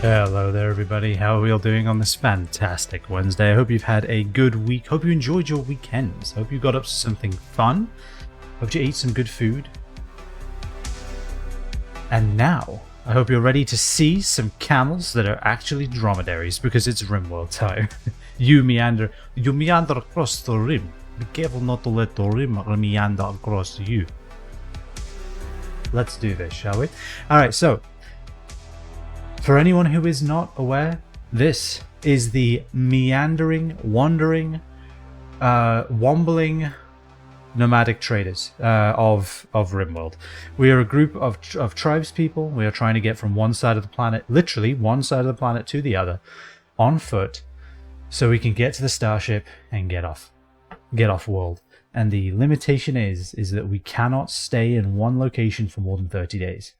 Hello there everybody, how are we all doing on this fantastic Wednesday? I hope you've had a good week, hope you enjoyed your weekends, hope you got up to something fun, hope you ate some good food. And now, I hope you're ready to see some camels that are actually dromedaries, because it's Rimworld time. You meander across the rim. Be careful not to let the rim meander across you. Let's do this, shall we? Alright, so for anyone who is not aware, this is the Meandering, Wandering, Wombling Nomadic Traders of Rimworld. We are a group of tribespeople. We are trying to get from one side of the planet, literally one side of the planet to the other, on foot, so we can get to the starship and get off world. And the limitation is that we cannot stay in one location for more than 30 days.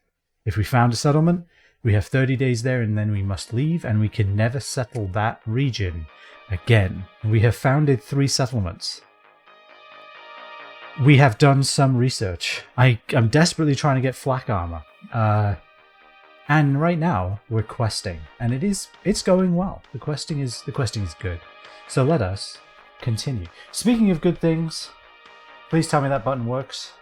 If we found a settlement, we have 30 days there and then we must leave, and we can never settle that region again. We have founded 3 settlements. We have done some research. I'm desperately trying to get flak armor. And right now we're questing, and it's going well. The questing is good. So let us continue. Speaking of good things, please tell me that button works.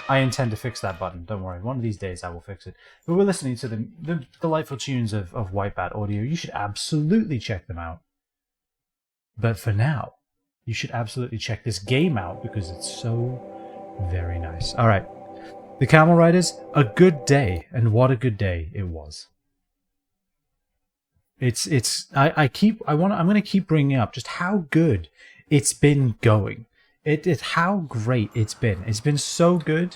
I intend to fix that button, don't worry. One of these days I will fix it. But we're listening to the delightful tunes of Whitebat Audio. You should absolutely check them out. But for now, you should absolutely check this game out because it's so very nice. Alright, the Camel Riders, a good day, and what a good day it was. I'm going to keep bringing up just how good it's been going. It's how great it's been. It's been so good.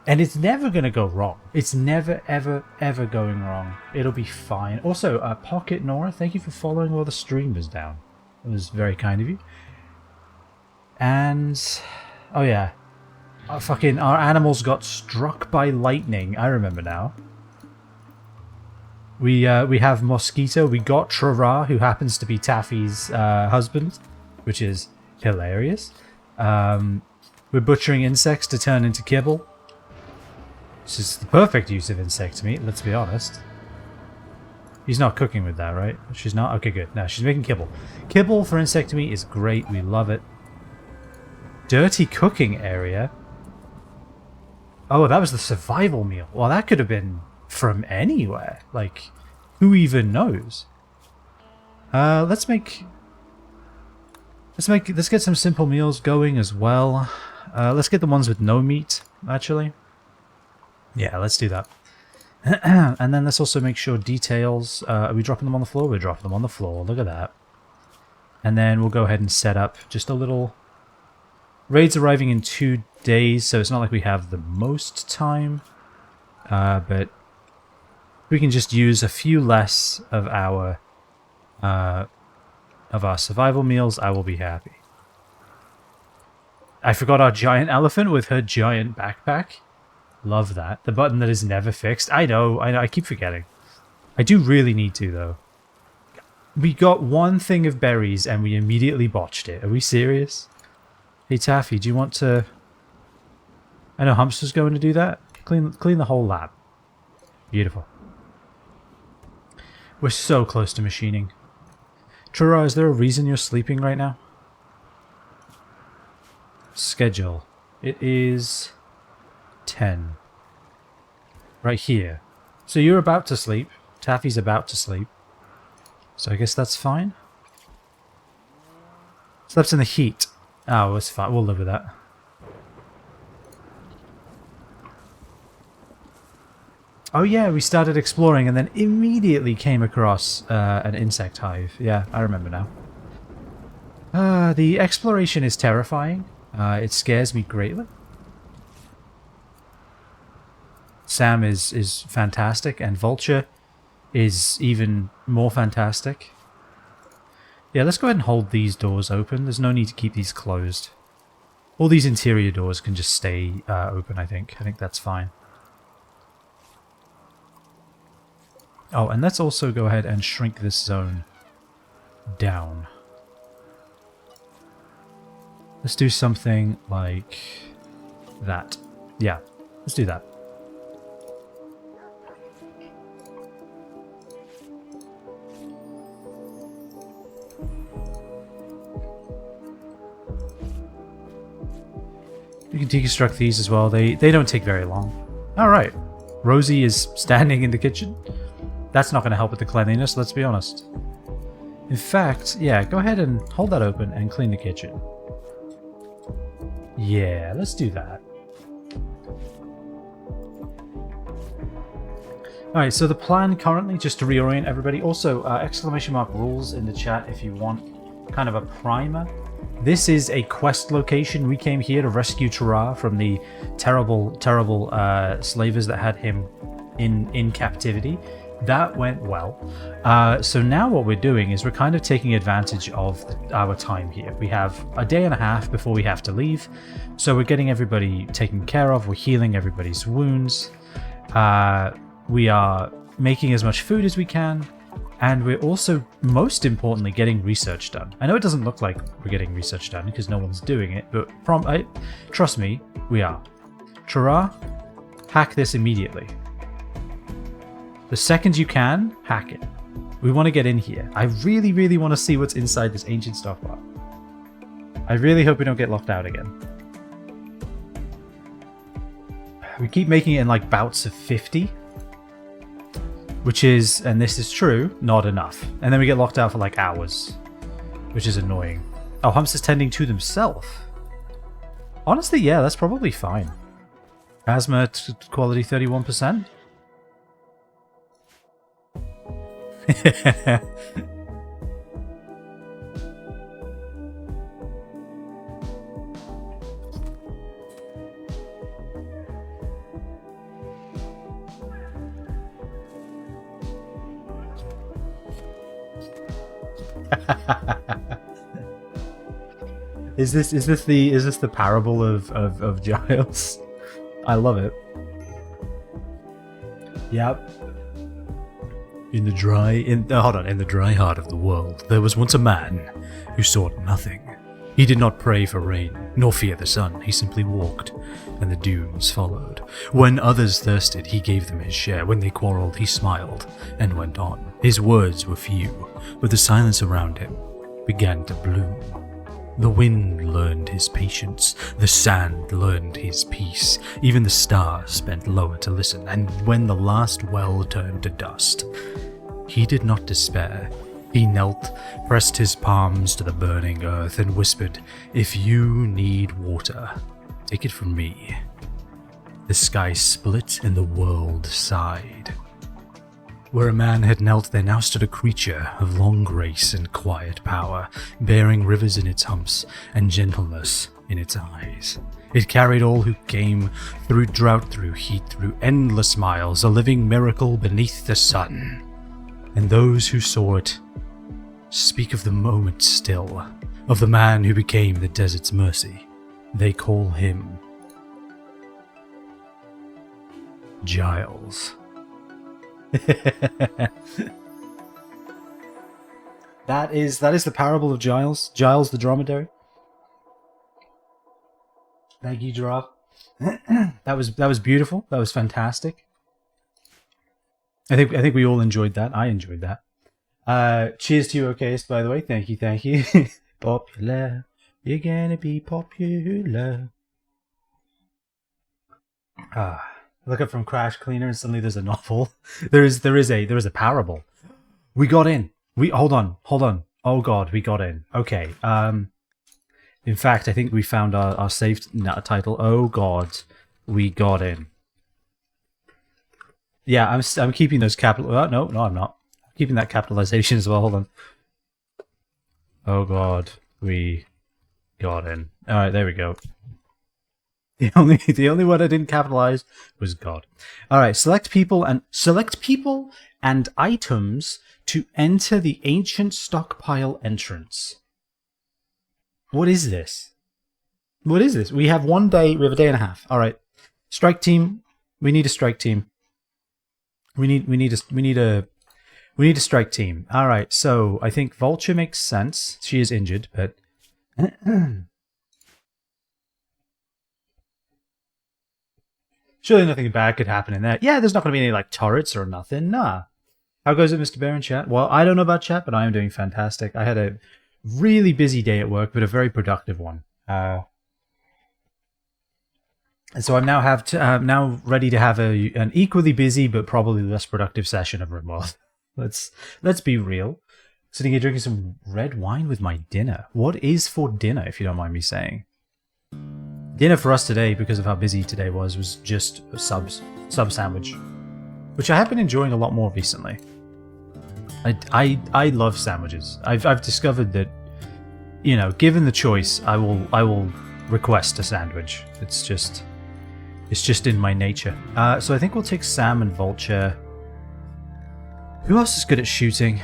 And it's never going to go wrong. It's never, ever, ever going wrong. It'll be fine. Also, Pocket Nora, thank you for following all the streamers down. It was very kind of you. And, oh yeah. Our animals got struck by lightning. I remember now. We have Mosquito. We got Trara, who happens to be Taffy's husband, which is hilarious. We're butchering insects to turn into kibble. This is the perfect use of insect meat, let's be honest. He's not cooking with that, right? She's not? Okay, good. No, she's making kibble. Kibble for insect meat is great. We love it. Dirty cooking area. Oh, that was the survival meal. Well, that could have been from anywhere. Like, who even knows? Let's get some simple meals going as well. Let's get the ones with no meat, actually. Yeah, let's do that. And then let's also make sure details... are we dropping them on the floor? We're dropping them on the floor. Look at that. And then we'll go ahead and set up just a little... Raid's arriving in 2 days, so it's not like we have the most time. But we can just use a few less of our survival meals. I will be happy. I forgot our giant elephant with her giant backpack. Love that. The button that is never fixed. I know, I keep forgetting. I do really need to, though. We got one thing of berries and we immediately botched it. Are we serious? Hey, Taffy, do you want to... I know Humps going to do that. Clean the whole lab. Beautiful. We're so close to machining. Trura, is there a reason you're sleeping right now? Schedule. It is 10. Right here. So you're about to sleep. Taffy's about to sleep. So I guess that's fine. Slept in the heat. Oh, it's fine. We'll live with that. Oh yeah, we started exploring and then immediately came across an insect hive. Yeah, I remember now. The exploration is terrifying. It scares me greatly. Sam is fantastic, and Vulture is even more fantastic. Yeah, let's go ahead and hold these doors open. There's no need to keep these closed. All these interior doors can just stay open, I think. I think that's fine. Oh, and let's also go ahead and shrink this zone down. Let's do something like that. Yeah, let's do that. can deconstruct these as well. They don't take very long. Alright. Rosie is standing in the kitchen. That's not going to help with the cleanliness, let's be honest. In fact, yeah, go ahead and hold that open and clean the kitchen. Yeah, let's do that. Alright, so the plan currently, just to reorient everybody, also exclamation mark rules in the chat if you want kind of a primer. This is a quest location. We came here to rescue Tara from the terrible slavers that had him in captivity. That went well. So now what we're doing is we're kind of taking advantage of our time here. We have a day and a half before we have to leave. So we're getting everybody taken care of. We're healing everybody's wounds. We are making as much food as we can. And we're also, most importantly, getting research done. I know it doesn't look like we're getting research done because no one's doing it, but trust me, we are. Tara, hack this immediately. The second you can, hack it. We want to get in here. I really, really want to see what's inside this ancient stockpile. I really hope we don't get locked out again. We keep making it in like bouts of 50. Which is, and this is true, not enough. And then we get locked out for like hours. Which is annoying. Oh, Humps is tending to themselves. Honestly, yeah, that's probably fine. Asthma quality 31%. Is this the parable of Giles? I love it. Yep. In the dry heart of the world, there was once a man who sought nothing. He did not pray for rain, nor fear the sun. He simply walked, and the dunes followed. When others thirsted, he gave them his share. When they quarreled, he smiled and went on. His words were few, but the silence around him began to bloom. The wind learned his patience, the sand learned his peace, even the stars bent lower to listen, and when the last well turned to dust, he did not despair. He knelt, pressed his palms to the burning earth, and whispered, "If you need water, take it from me." The sky split and the world sighed. Where a man had knelt, there now stood a creature of long grace and quiet power, bearing rivers in its humps and gentleness in its eyes. It carried all who came, through drought, through heat, through endless miles, a living miracle beneath the sun. And those who saw it speak of the moment still, of the man who became the desert's mercy. They call him Giles. That is the parable of Giles. Giles the dromedary. Thank you, Giraffe. That was beautiful. That was fantastic. I think we all enjoyed that. I enjoyed that. Cheers to you, OKs, by the way. Thank you. Popular. You're gonna be popular. Look up from Crash Cleaner and suddenly there's a novel. there is a parable. We got in. Hold on. Oh god, we got in. Okay. In fact, I think we found our saved title. Oh god, we got in. Yeah, I'm keeping those capital. No, I'm not. I'm keeping that capitalization as well. Hold on. Oh god, we got in. All right, there we go. The only one I didn't capitalize was God. All right, select people and items to enter the ancient stockpile entrance. What is this? We have 1 day. We have a day and a half. All right, strike team. We need a strike team. We need a strike team. All right, so I think Vulture makes sense. She is injured, but. Surely nothing bad could happen in there. Yeah, there's not going to be any, like, turrets or nothing. Nah. How goes it, Mr. Bear in chat? Well, I don't know about chat, but I am doing fantastic. I had a really busy day at work, but a very productive one. And so I'm now ready to have an equally busy but probably less productive session of Rimworld. Let's be real. Sitting here drinking some red wine with my dinner. What is for dinner, if you don't mind me saying? Dinner for us today, because of how busy today was just a sub sandwich, which I have been enjoying a lot more recently. I love sandwiches. I've discovered that, you know, given the choice, I will request a sandwich. It's just in my nature. So I think we'll take Sam and Vulture. Who else is good at shooting?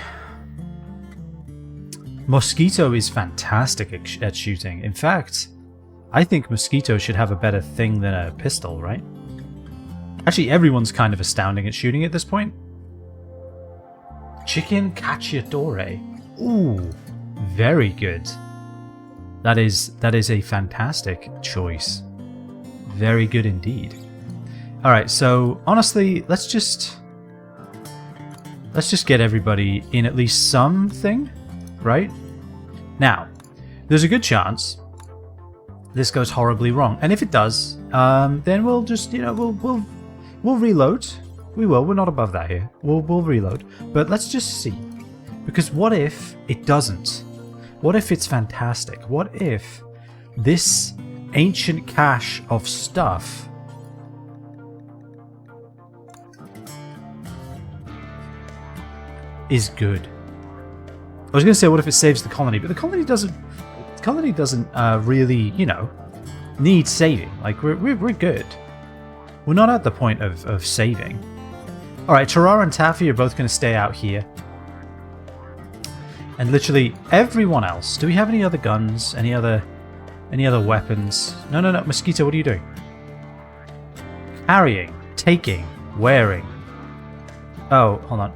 Mosquito is fantastic at shooting. In fact, I think Mosquito should have a better thing than a pistol, right? Actually, everyone's kind of astounding at shooting at this point. Chicken Cacciatore. Ooh, very good. That is a fantastic choice. Very good indeed. Alright, so honestly, let's just get everybody in at least something, right? Now, there's a good chance this goes horribly wrong. And if it does, then we'll just, you know, we'll reload. We will. We're not above that here. We'll reload. But let's just see. Because what if it doesn't? What if it's fantastic? What if this ancient cache of stuff is good? I was going to say, what if it saves the colony? But the colony doesn't really, you know, need saving. Like, we're good. We're not at the point of saving. Alright, Terrar and Taffy are both going to stay out here. And literally everyone else. Do we have any other guns? Any other weapons? No. Mosquito, what are you doing? Carrying, taking, wearing. Oh, hold on.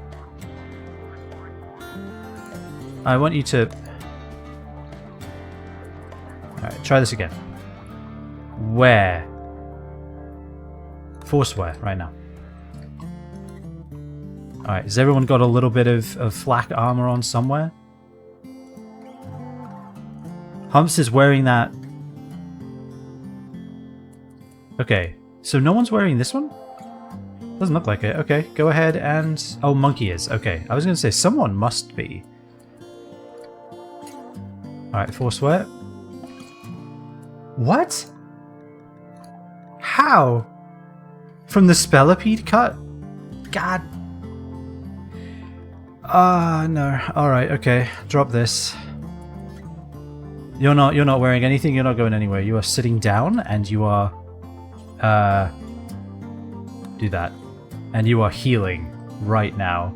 I want you to... Alright, try this again. Wear. Force wear right now. Alright, has everyone got a little bit of flak armor on somewhere? Humps is wearing that. Okay, so no one's wearing this one? Doesn't look like it. Okay, go ahead and... Oh, Monkey is. Okay, I was going to say someone must be. Alright, Forswear. What? How? From the Spellipede cut? God. No. Alright, okay. Drop this. You're not wearing anything, you're not going anywhere. You are sitting down and you are do that. And you are healing right now.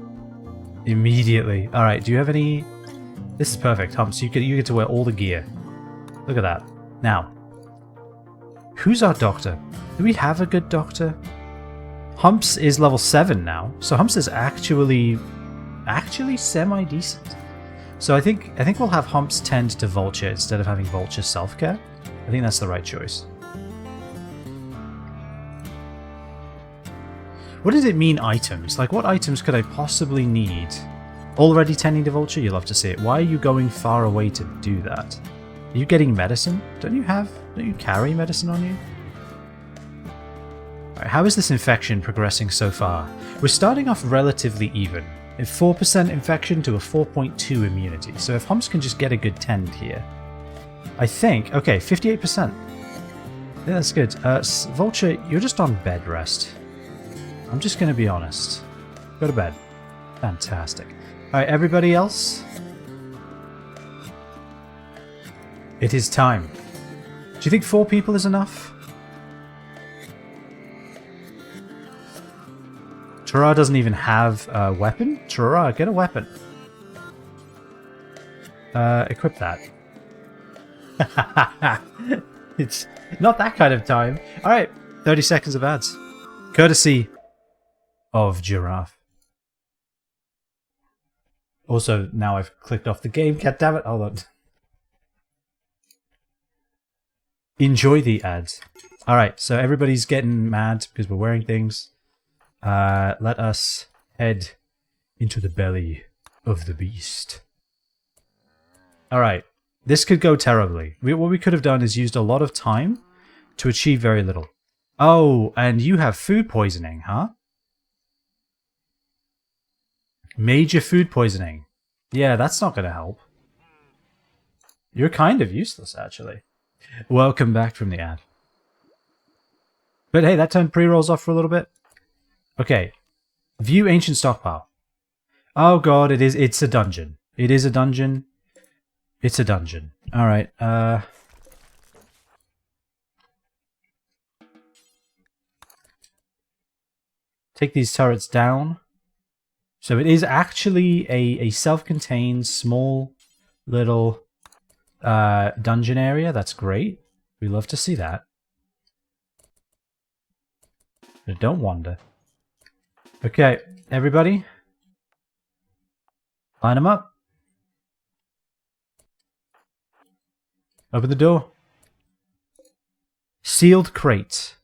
Immediately. Alright, do you have any... This is perfect, Humps. You get to wear all the gear. Look at that. Now, who's our doctor? Do we have a good doctor? Humps is level 7 now, so Humps is actually semi-decent. So I think we'll have Humps tend to Vulture instead of having Vulture self-care. I think that's the right choice. What does it mean, items? Like, what items could I possibly need? Already tending to Vulture? You'll have to see it. Why are you going far away to do that? Are you getting medicine? Don't you carry medicine on you? Alright, how is this infection progressing so far? We're starting off relatively even. A 4% infection to a 4.2 immunity. So if Humps can just get a good tend here. I think... Okay, 58%. Yeah, that's good. Vulture, you're just on bed rest. I'm just going to be honest. Go to bed. Fantastic. Alright, everybody else? It is time. Do you think 4 people is enough? Terrar doesn't even have a weapon? Terrar, get a weapon. Equip that. It's not that kind of time. Alright, 30 seconds of ads. Courtesy of Giraffe. Also, now I've clicked off the game. God damn it. Hold on. Enjoy the ads. Alright, so everybody's getting mad because we're wearing things. Let us head into the belly of the beast. Alright, this could go terribly. What we could have done is used a lot of time to achieve very little. Oh, and you have food poisoning, huh? Major food poisoning. Yeah, that's not going to help. You're kind of useless, actually. Welcome back from the ad. But hey, that turned pre-rolls off for a little bit. Okay. View ancient stockpile. Oh god, it's a dungeon. It is a dungeon. It's a dungeon. Alright, take these turrets down. So it is actually a self-contained, small, little dungeon area. That's great. We love to see that. But don't wander. Okay, everybody. Line them up. Open the door. Sealed crate.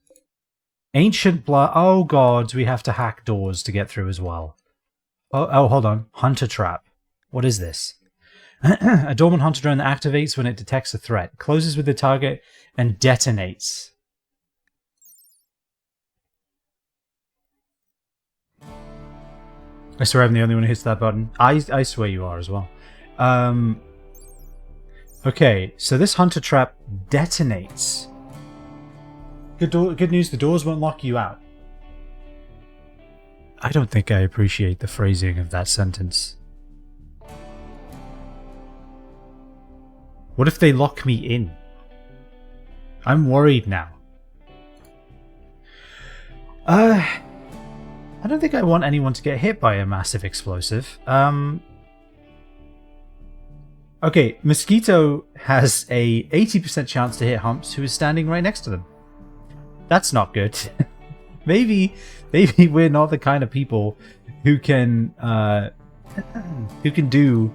Ancient blood. Oh god, we have to hack doors to get through as well. Oh, hold on. Hunter trap. What is this? A dormant hunter drone that activates when it detects a threat, closes with the target, and detonates. I swear I'm the only one who hits that button. I swear you are as well. Okay, so this hunter trap detonates. Good news, the doors won't lock you out. I don't think I appreciate the phrasing of that sentence. What if they lock me in? I'm worried now. I don't think I want anyone to get hit by a massive explosive. Okay, Mosquito has a 80% chance to hit Humps, who is standing right next to them. That's not good. Maybe we're not the kind of people who can do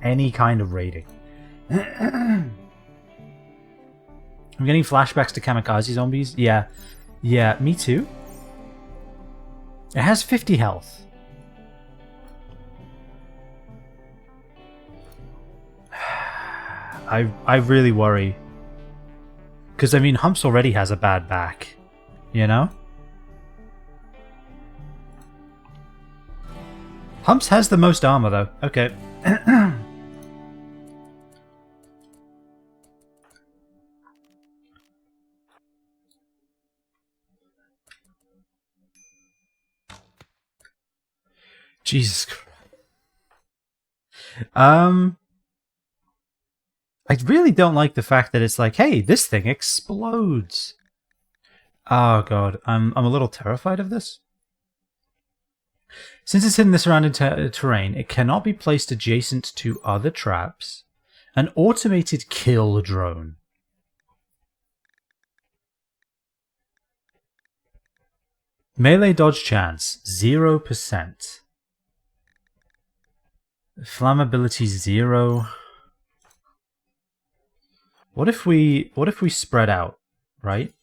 any kind of raiding. I'm getting flashbacks to kamikaze zombies. Yeah, me too. It has 50 health. I really worry. Because, I mean, Humps already has a bad back. You know? Humps has the most armor, though. Okay. Jesus Christ. I really don't like the fact that it's like, hey, this thing explodes. Oh god, I'm a little terrified of this. Since it's in the surrounding terrain, it cannot be placed adjacent to other traps. An automated kill drone. Melee dodge chance 0%. Flammability 0. What if we spread out, right?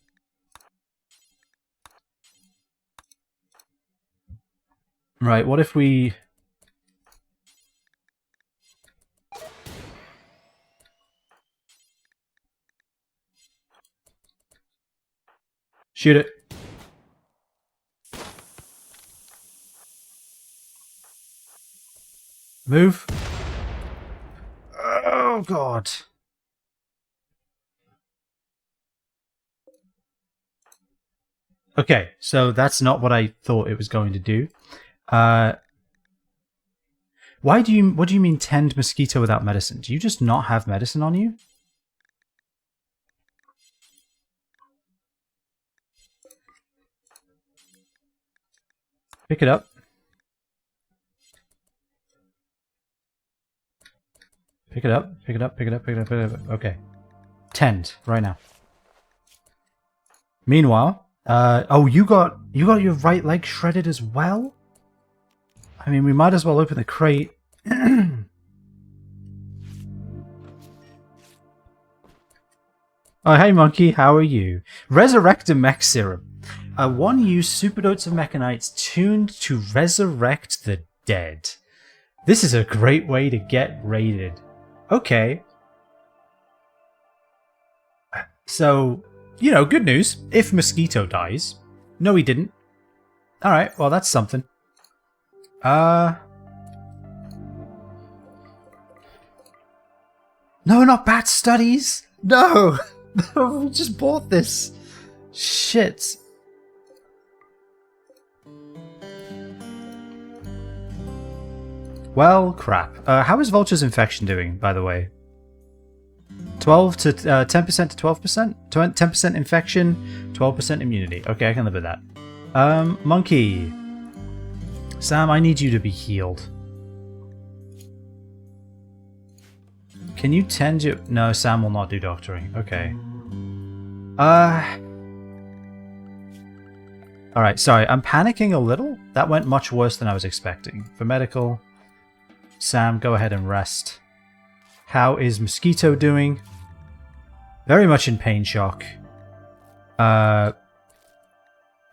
Right, what if we... Shoot it. Move. Oh, God. Okay, so that's not what I thought it was going to do. What do you mean tend mosquito without medicine? Do you just not have medicine on you? Pick it up. Pick it up, pick it up, pick it up, pick it up, pick it up. Okay. Tend, right now. Meanwhile, oh, you got your right leg shredded as well? I mean, we might as well open the crate. Oh, hey monkey, how are you? Resurrect a mech serum. One use supernotes of mechanites tuned to resurrect the dead. This is a great way to get raided. Okay. So, you know, good news. If Mosquito dies. No, he didn't. Alright, well, that's something. No, not bat studies! No! No, we just bought this. Shit. Well, crap. How is Vulture's infection doing, by the way? 12 to 10% to 12%? 10% infection, 12% immunity. Okay, I can live with that. Monkey. Sam, I need you to be healed. Can you tend your... No, Sam will not do doctoring. Okay. Alright, sorry. I'm panicking a little. That went much worse than I was expecting. For medical, Sam, go ahead and rest. How is Mosquito doing? Very much in pain shock. But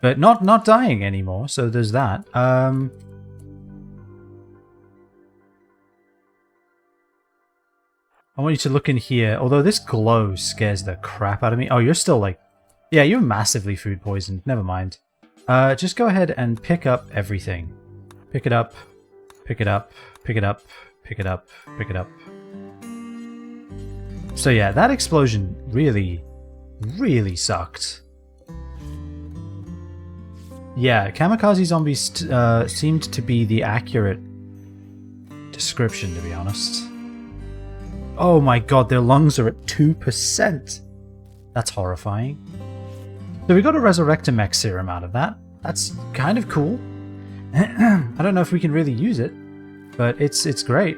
not dying anymore, so there's that. I want you to look in here, although this glow scares the crap out of me. Oh, you're still like... Yeah, you're massively food poisoned. Never mind. Just go ahead and pick up everything. Pick it up. Pick it up. Pick it up. Pick it up. Pick it up. So yeah, that explosion really, really sucked. Yeah, kamikaze zombies seemed to be the accurate description, to be honest. Oh my god, their lungs are at 2%. That's horrifying. So we got a Resurrectomech serum out of that. That's kind of cool. I don't know if we can really use it, but it's great.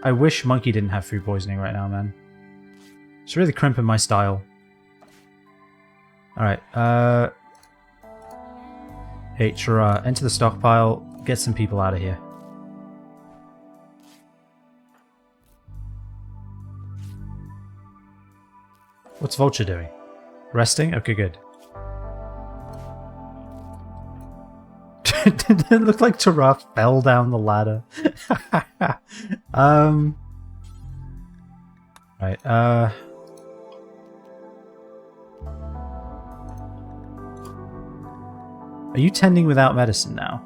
I wish Monkey didn't have food poisoning right now, man. It's really crimping my style. Alright, hey, Shara, enter the stockpile, get some people out of here. What's Vulture doing? Resting? Okay, good. Did it look like Giraffe fell down the ladder? Right, are you tending without medicine now?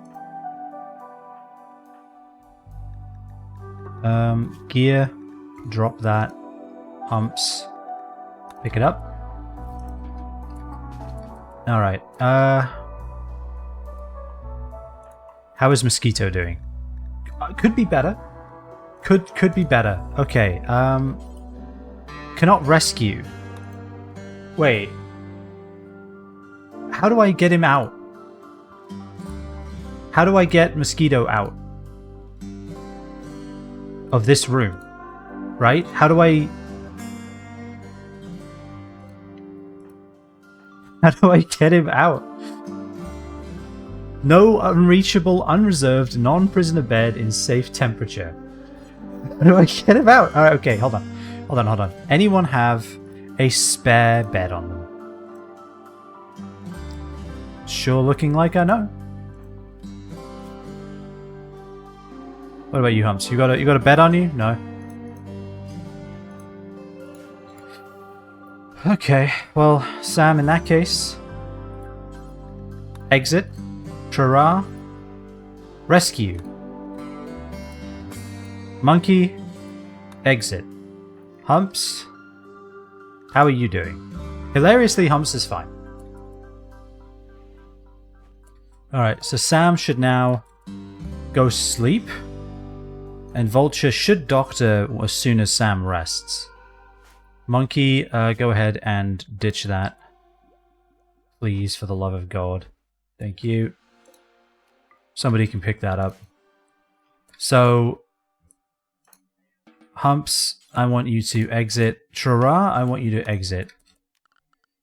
Gear, drop that. Humps. Pick it up. Alright, how is Mosquito doing? Could be better. Could be better. Okay, cannot rescue. Wait. How do I get him out? How do I get Mosquito out of this room? Right? How do I get him out? No unreachable, unreserved, non-prisoner bed in safe temperature. How do I get him out? Alright, okay, hold on. Hold on. Anyone have a spare bed on them? Sure looking like I know. What about you, Humps? You got a bed on you? No. Okay, well, Sam, in that case, exit, Trara, rescue, Monkey, exit, Humps, how are you doing? Hilariously, Humps is fine. Alright, so Sam should now go sleep, and Vulture should doctor as soon as Sam rests. Monkey, go ahead and ditch that. Please, for the love of God. Thank you. Somebody can pick that up. So, Humps, I want you to exit. Trara, I want you to exit.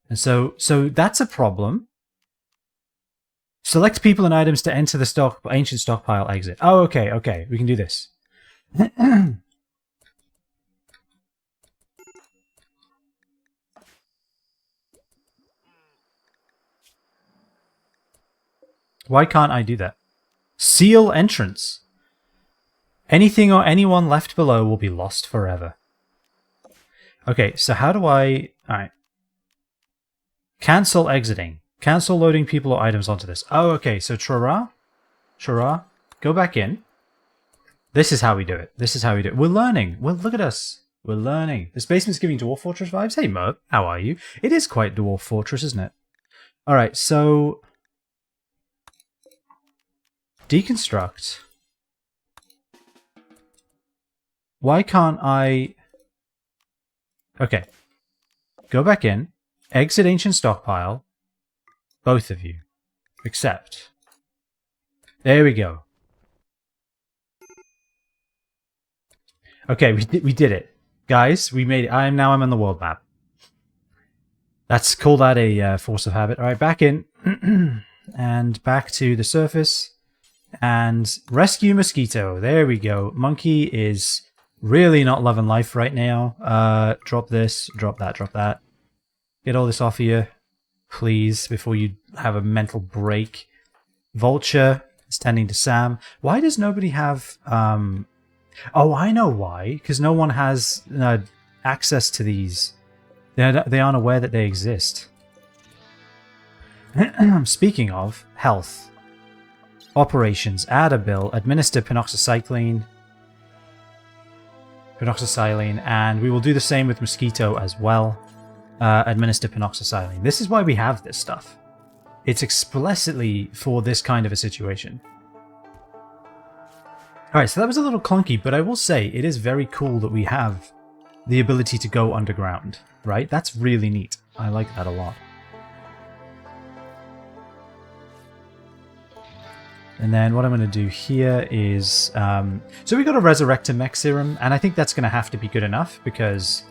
And so that's a problem. Select people and items to enter the ancient stockpile exit. Oh, okay. We can do this. Why can't I do that? Seal entrance. Anything or anyone left below will be lost forever. Okay, so how do I... Alright. Cancel exiting. Cancel loading people or items onto this. Oh, okay. So Trara, go back in. This is how we do it. This is how we do it. We're learning. Well, look at us. We're learning. This basement's giving Dwarf Fortress vibes. Hey, Merp, how are you? It is quite Dwarf Fortress, isn't it? All right, so deconstruct. Why can't I... Okay. Go back in. Exit ancient stockpile. Both of you. Accept. There we go. Okay, we did it. Guys, we made it. I'm on the world map. Let's call that a force of habit. All right, back in. And back to the surface. And rescue mosquito. There we go. Monkey is really not loving life right now. Drop this, drop that, drop that. Get all this off of you, please, before you have a mental break. Vulture is tending to Sam. Why does nobody have... Oh, I know why. Because no one has access to these. They aren't aware that they exist. Speaking of health. Operations. Add a bill. Administer penoxycycline. And we will do the same with mosquito as well. Administer penoxycycline. This is why we have this stuff. It's explicitly for this kind of a situation. Alright, so that was a little clunky, but I will say it is very cool that we have the ability to go underground, right? That's really neat. I like that a lot. And then what I'm going to do here is... so we got a Resurrector Mech Serum, and I think that's going to have to be good enough, because...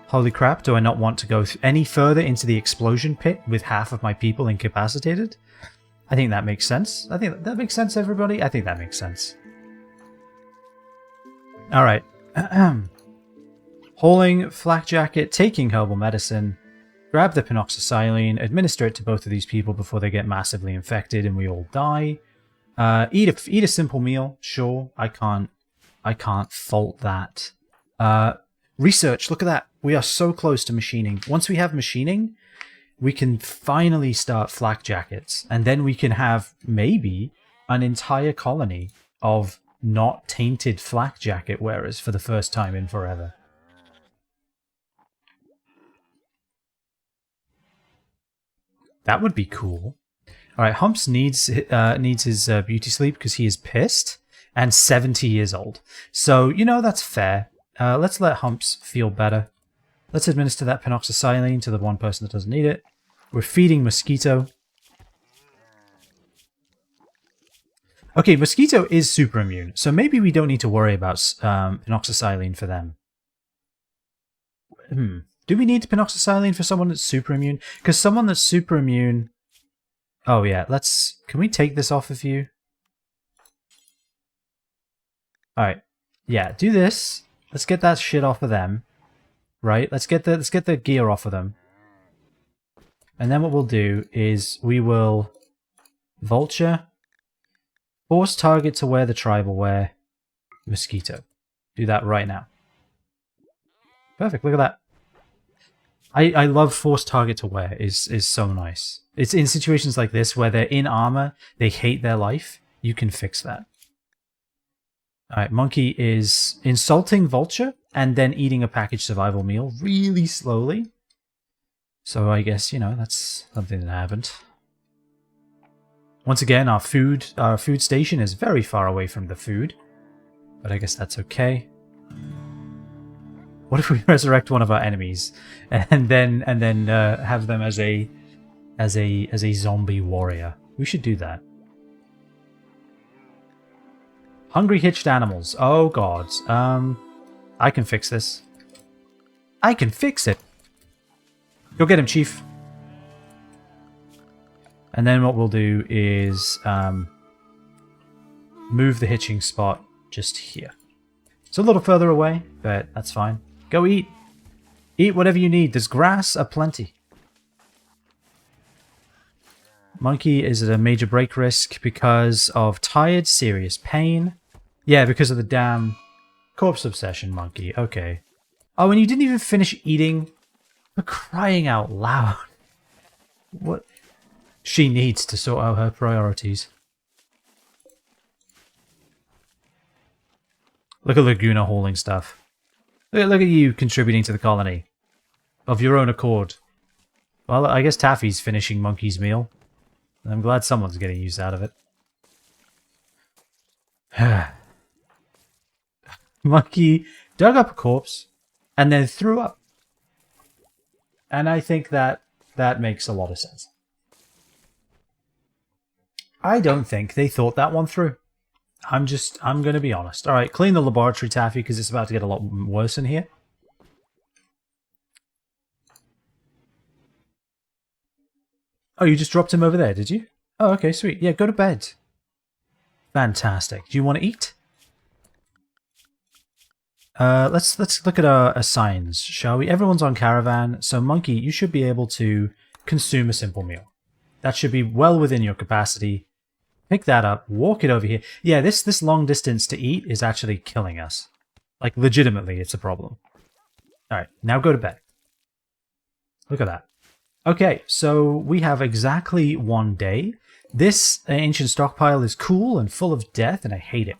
Holy crap, do I not want to go any further into the explosion pit with half of my people incapacitated? I think that makes sense. I think that makes sense, everybody. I think that makes sense. Alright. Hauling flak jacket, taking herbal medicine, grab the penoxycyline, administer it to both of these people before they get massively infected and we all die. Eat a simple meal, sure. I can't fault that. Research, look at that. We are so close to machining. Once we have machining, we can finally start flak jackets, and then we can have maybe an entire colony of not tainted flak jacket wearers for the first time in forever. That would be cool. All right, Humps needs his beauty sleep because he is pissed and 70 years old. So, you know, that's fair. Let's let Humps feel better. Let's administer that penoxycyline to the one person that doesn't need it. We're feeding Mosquito. Okay, Mosquito is super immune, so maybe we don't need to worry about penoxycyline for them. Do we need penoxycyline for someone that's super immune? Because someone that's super immune... Oh yeah, can we take this off of you? Alright, yeah, do this. Let's get that shit off of them. Right, let's get the gear off of them. And then what we'll do is we will Vulture, force target to wear the tribal wear, Mosquito. Do that right now. Perfect, look at that. I love force target to wear, is so nice. It's in situations like this where they're in armor, they hate their life, you can fix that. Alright, Monkey is insulting Vulture and then eating a packaged survival meal really slowly. So I guess, you know, that's something that happened. Once again, our food station is very far away from the food. But I guess that's okay. What if we resurrect one of our enemies and then have them as a zombie warrior? We should do that. Hungry hitched animals. Oh god. I can fix this. I can fix it. Go get him, Chief. And then what we'll do is move the hitching spot just here. It's a little further away, but that's fine. Go eat. Eat whatever you need. There's grass aplenty. Monkey is at a major break risk because of tired, serious pain. Yeah, because of the damn corpse obsession, Monkey. Okay. Oh, and you didn't even finish eating? For crying out loud. What? She needs to sort out her priorities. Look at Laguna hauling stuff. Look at you contributing to the colony. Of your own accord. Well, I guess Taffy's finishing Monkey's meal. I'm glad someone's getting use out of it. Monkey dug up a corpse and then threw up. And I think that makes a lot of sense. I don't think they thought that one through. I'm going to be honest. Alright, clean the laboratory, Taffy, because it's about to get a lot worse in here. Oh, you just dropped him over there, did you? Oh, okay, sweet. Yeah, go to bed. Fantastic. Do you want to eat? Let's look at our signs, shall we? Everyone's on caravan, so Monkey, you should be able to consume a simple meal. That should be well within your capacity. Pick that up, walk it over here. Yeah, this long distance to eat is actually killing us. Like, legitimately, it's a problem. Alright, now go to bed. Look at that. Okay, so we have exactly 1 day. This ancient stockpile is cool and full of death, and I hate it.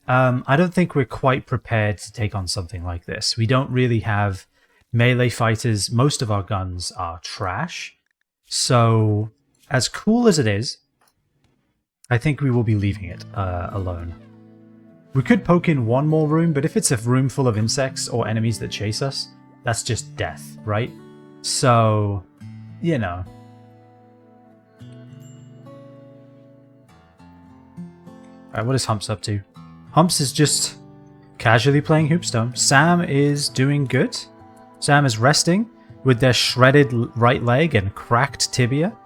I don't think we're quite prepared to take on something like this. We don't really have melee fighters. Most of our guns are trash. So, as cool as it is, I think we will be leaving it alone. We could poke in one more room, but if it's a room full of insects or enemies that chase us, that's just death, right? So, you know. Alright, what is Humps up to? Humps is just casually playing Hoopstone. Sam is doing good. Sam is resting with their shredded right leg and cracked tibia.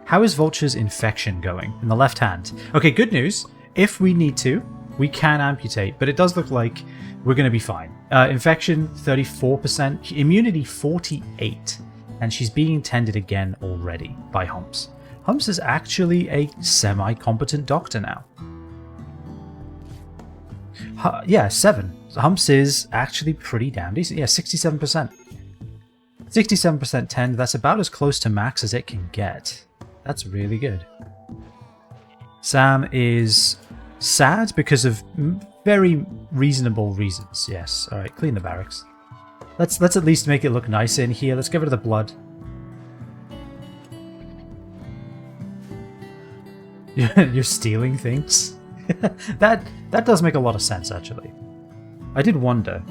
How is Vulture's infection going in the left hand? Okay, good news. If we need to, we can amputate, but it does look like we're going to be fine. Infection 34%, immunity 48%, and she's being tended again already by Humps. Humps is actually a semi-competent doctor now. Yeah, 7. Humps is actually pretty damn decent. Yeah, 67%. 67% tend, that's about as close to max as it can get. That's really good. Sam is sad because of very reasonable reasons. Yes. All right, clean the barracks. Let's at least make it look nice in here. Let's get rid of the blood. You're stealing things? that does make a lot of sense, actually. I did wonder.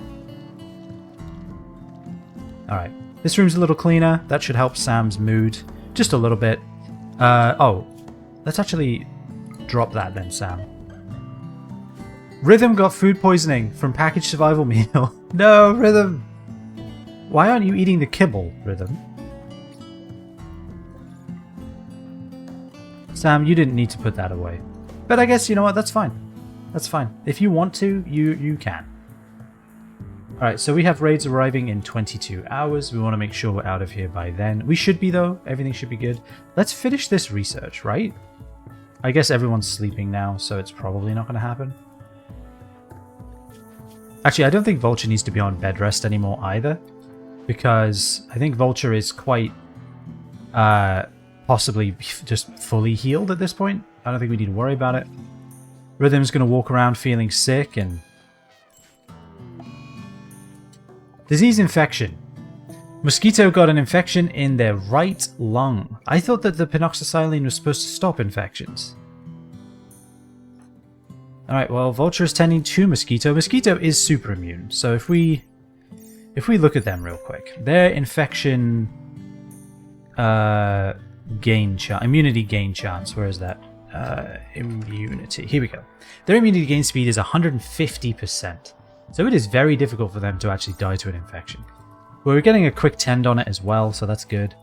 Alright. This room's a little cleaner. That should help Sam's mood. Just a little bit. Oh. Let's actually drop that then, Sam. Rhythm got food poisoning from packaged survival meal. No, Rhythm! Why aren't you eating the kibble, Rhythm? Sam, you didn't need to put that away. But I guess, you know what, that's fine. That's fine. If you want to, you can. Alright, so we have raids arriving in 22 hours. We want to make sure we're out of here by then. We should be, though. Everything should be good. Let's finish this research, right? I guess everyone's sleeping now, so it's probably not going to happen. Actually, I don't think Vulture needs to be on bed rest anymore either. Because I think Vulture is quite... possibly just fully healed at this point. I don't think we need to worry about it. Rhythm's going to walk around feeling sick and... Disease infection. Mosquito got an infection in their right lung. I thought that the penoxycyline was supposed to stop infections. Alright, well, Vulture is tending to Mosquito. Mosquito is super immune, so if we look at them real quick, their infection immunity gain chance, where is that? Immunity, here we go. Their immunity gain speed is 150%, so it is very difficult for them to actually die to an infection. Well, we're getting a quick tend on it as well, so that's good.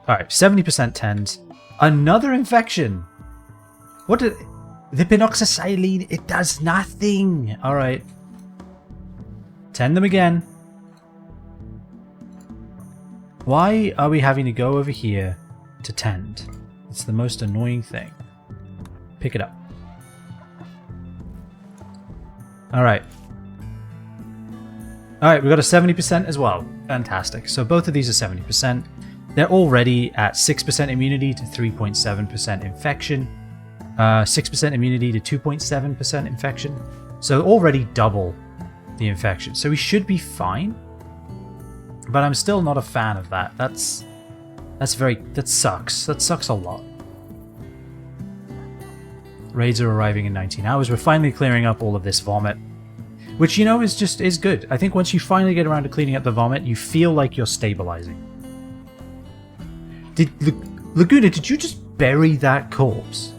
Alright, 70% tend. Another infection! What did... The penoxycyline, it does nothing! Alright. Tend them again. Why are we having to go over here to tend? It's the most annoying thing. Pick it up. Alright. Alright, we got a 70% as well. Fantastic. So both of these are 70%. They're already at 6% immunity to 3.7% infection, 6% immunity to 2.7% infection. So already double the infection. So we should be fine. But I'm still not a fan of that. That sucks. That sucks a lot. Raids are arriving in 19 hours. We're finally clearing up all of this vomit. Which, you know, is good. I think once you finally get around to cleaning up the vomit, you feel like you're stabilizing. Laguna, did you just bury that corpse?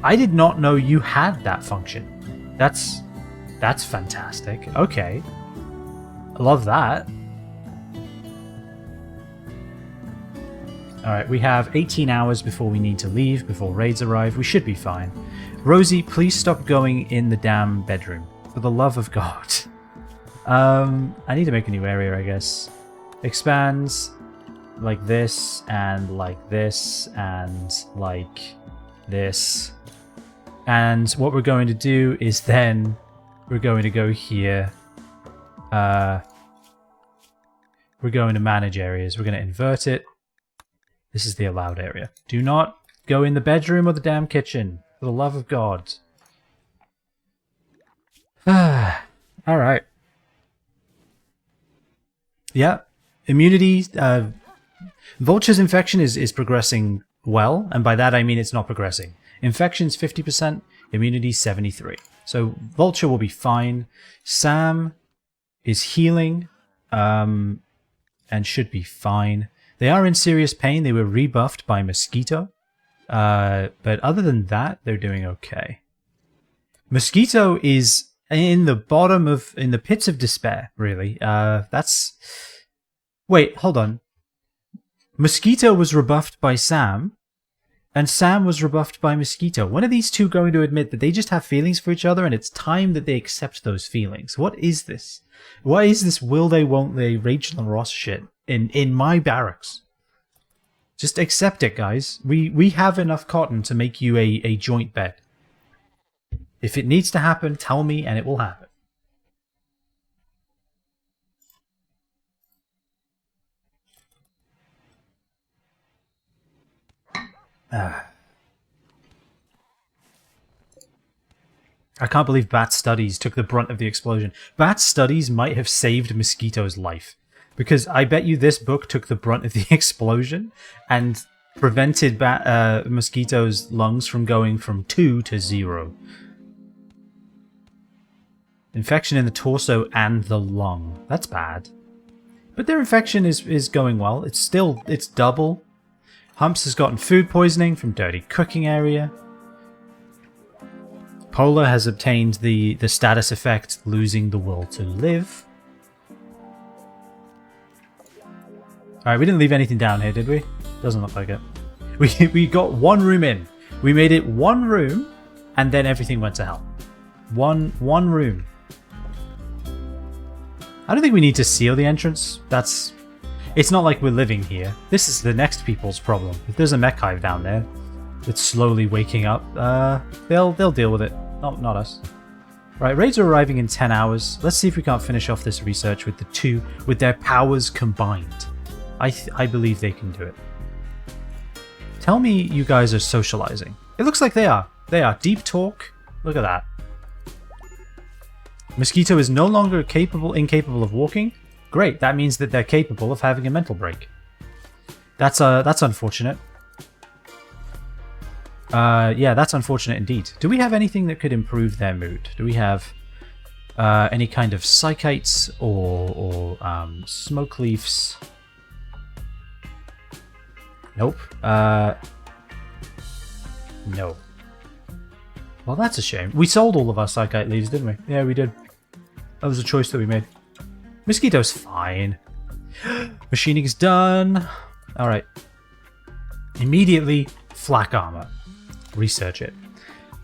I did not know you had that function. That's fantastic. Okay. I love that. Alright, we have 18 hours before we need to leave, before raids arrive. We should be fine. Rosie, please stop going in the damn bedroom. For the love of God. I need to make a new area, I guess. Expands like this, and like this, and like this. And what we're going to do is then we're going to go here. We're going to manage areas. We're going to invert it. This is the allowed area. Do not go in the bedroom or the damn kitchen. For the love of God. Alright. Yeah. Immunity. Vulture's infection is progressing well. And by that I mean it's not progressing. Infection's 50%. Immunity 73. So Vulture will be fine. Sam is healing. And should be fine. They are in serious pain. They were rebuffed by Mosquito. But other than that, they're doing okay. Mosquito is in the pits of despair, really. Wait, hold on. Mosquito was rebuffed by Sam, and Sam was rebuffed by Mosquito. When are these two going to admit that they just have feelings for each other, and it's time that they accept those feelings? What is this? What is this will they, won't they, Rachel and Ross shit in my barracks? Just accept it, guys. We have enough cotton to make you a joint bed. If it needs to happen, tell me and it will happen. I can't believe Bat Studies took the brunt of the explosion. Bat Studies might have saved Mosquito's life. Because I bet you this book took the brunt of the explosion and prevented Mosquito's lungs from going from 2 to 0. Infection in the torso and the lung. That's bad. But their infection is going well. It's double. Humps has gotten food poisoning from dirty cooking area. Polar has obtained the status effect, losing the will to live. Alright, we didn't leave anything down here, did we? Doesn't look like it. We got one room in. We made it one room, and then everything went to hell. One room. I don't think we need to seal the entrance. It's not like we're living here. This is the next people's problem. If there's a mech hive down there that's slowly waking up, they'll deal with it. Not us. Right, raids are arriving in 10 hours. Let's see if we can't finish off this research with their powers combined. I believe they can do it. Tell me you guys are socializing. It looks like they are. They are. Deep talk. Look at that. Mosquito is no longer incapable of walking. Great, that means that they're capable of having a mental break. That's unfortunate. Yeah, that's unfortunate indeed. Do we have anything that could improve their mood? Do we have any kind of psychites or smoke leaves? Nope. No. Well, that's a shame. We sold all of our psychite leaves, didn't we? Yeah, we did. That was a choice that we made. Mosquito's fine. Machining's done. Alright. Immediately, flak armor. Research it.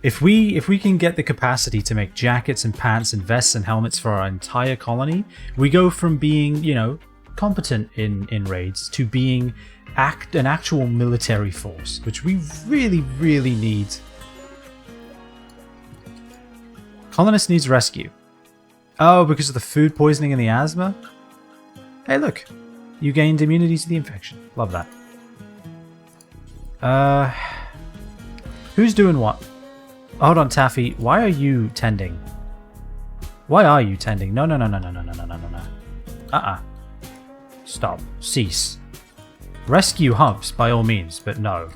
If we can get the capacity to make jackets and pants and vests and helmets for our entire colony, we go from being, you know, competent in raids to being an actual military force, which we really, really need. Colonist needs rescue. Oh, because of the food poisoning and the asthma? Hey, look. You gained immunity to the infection. Love that. Who's doing what? Hold on, Taffy. Why are you tending? Why are you tending? No. Stop. Cease. Rescue Humps, by all means, but no.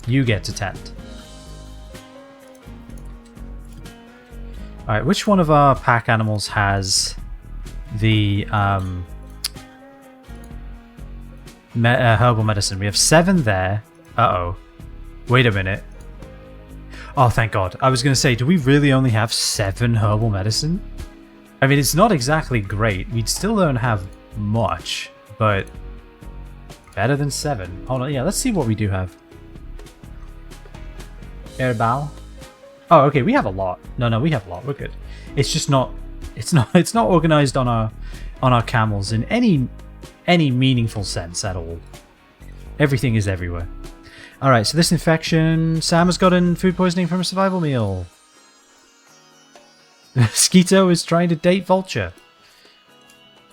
You get to tend. Alright, which one of our pack animals has the herbal medicine? We have 7 there. Uh-oh. Wait a minute. Oh, thank God. I was going to say, do we really only have 7 herbal medicine? I mean, it's not exactly great. We still don't have much, but better than 7. Hold on, yeah, let's see what we do have. Herbal. Oh, okay, we have a lot. No, we have a lot. We're good. It's just not. It's not organized on our camels in any meaningful sense at all. Everything is everywhere. All right, so this infection. Sam has gotten food poisoning from a survival meal. Mosquito is trying to date Vulture.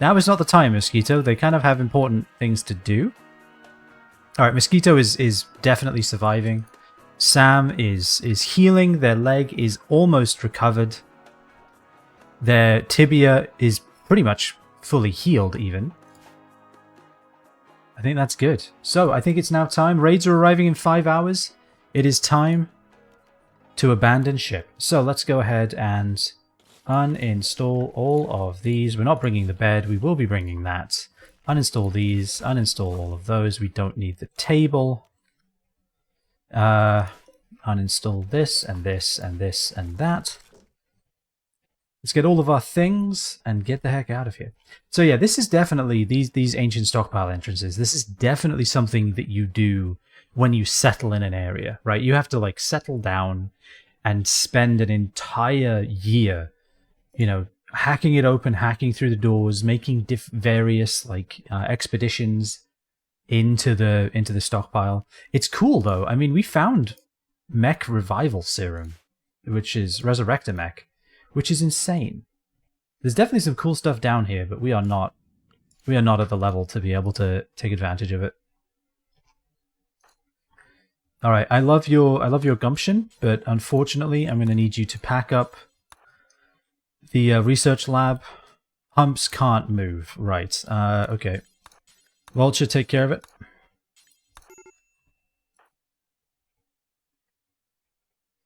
Now is not the time, Mosquito. They kind of have important things to do. All right, Mosquito is definitely surviving. Sam is healing. Their leg is almost recovered. Their tibia is pretty much fully healed even. I think that's good. So I think it's now time. Raids are arriving in 5 hours. It is time to abandon ship. So let's go ahead and uninstall all of these. We're not bringing the bed. We will be bringing that. Uninstall these. Uninstall all of those. We don't need the table. Uninstall this and this and this and that. Let's get all of our things and get the heck out of here. So yeah, this is definitely, these ancient stockpile entrances, this is definitely something that you do when you settle in an area, right? You have to like settle down and spend an entire year, you know, hacking it open, hacking through the doors, making various like expeditions into the stockpile. It's cool though. I mean, we found mech revival serum, which is resurrector mech, which is insane. There's definitely some cool stuff down here, but we are not at the level to be able to take advantage of it. All right, I love your gumption, but unfortunately, I'm going to need you to pack up the research lab. Humps can't move. Right. Okay. Vulture, take care of it.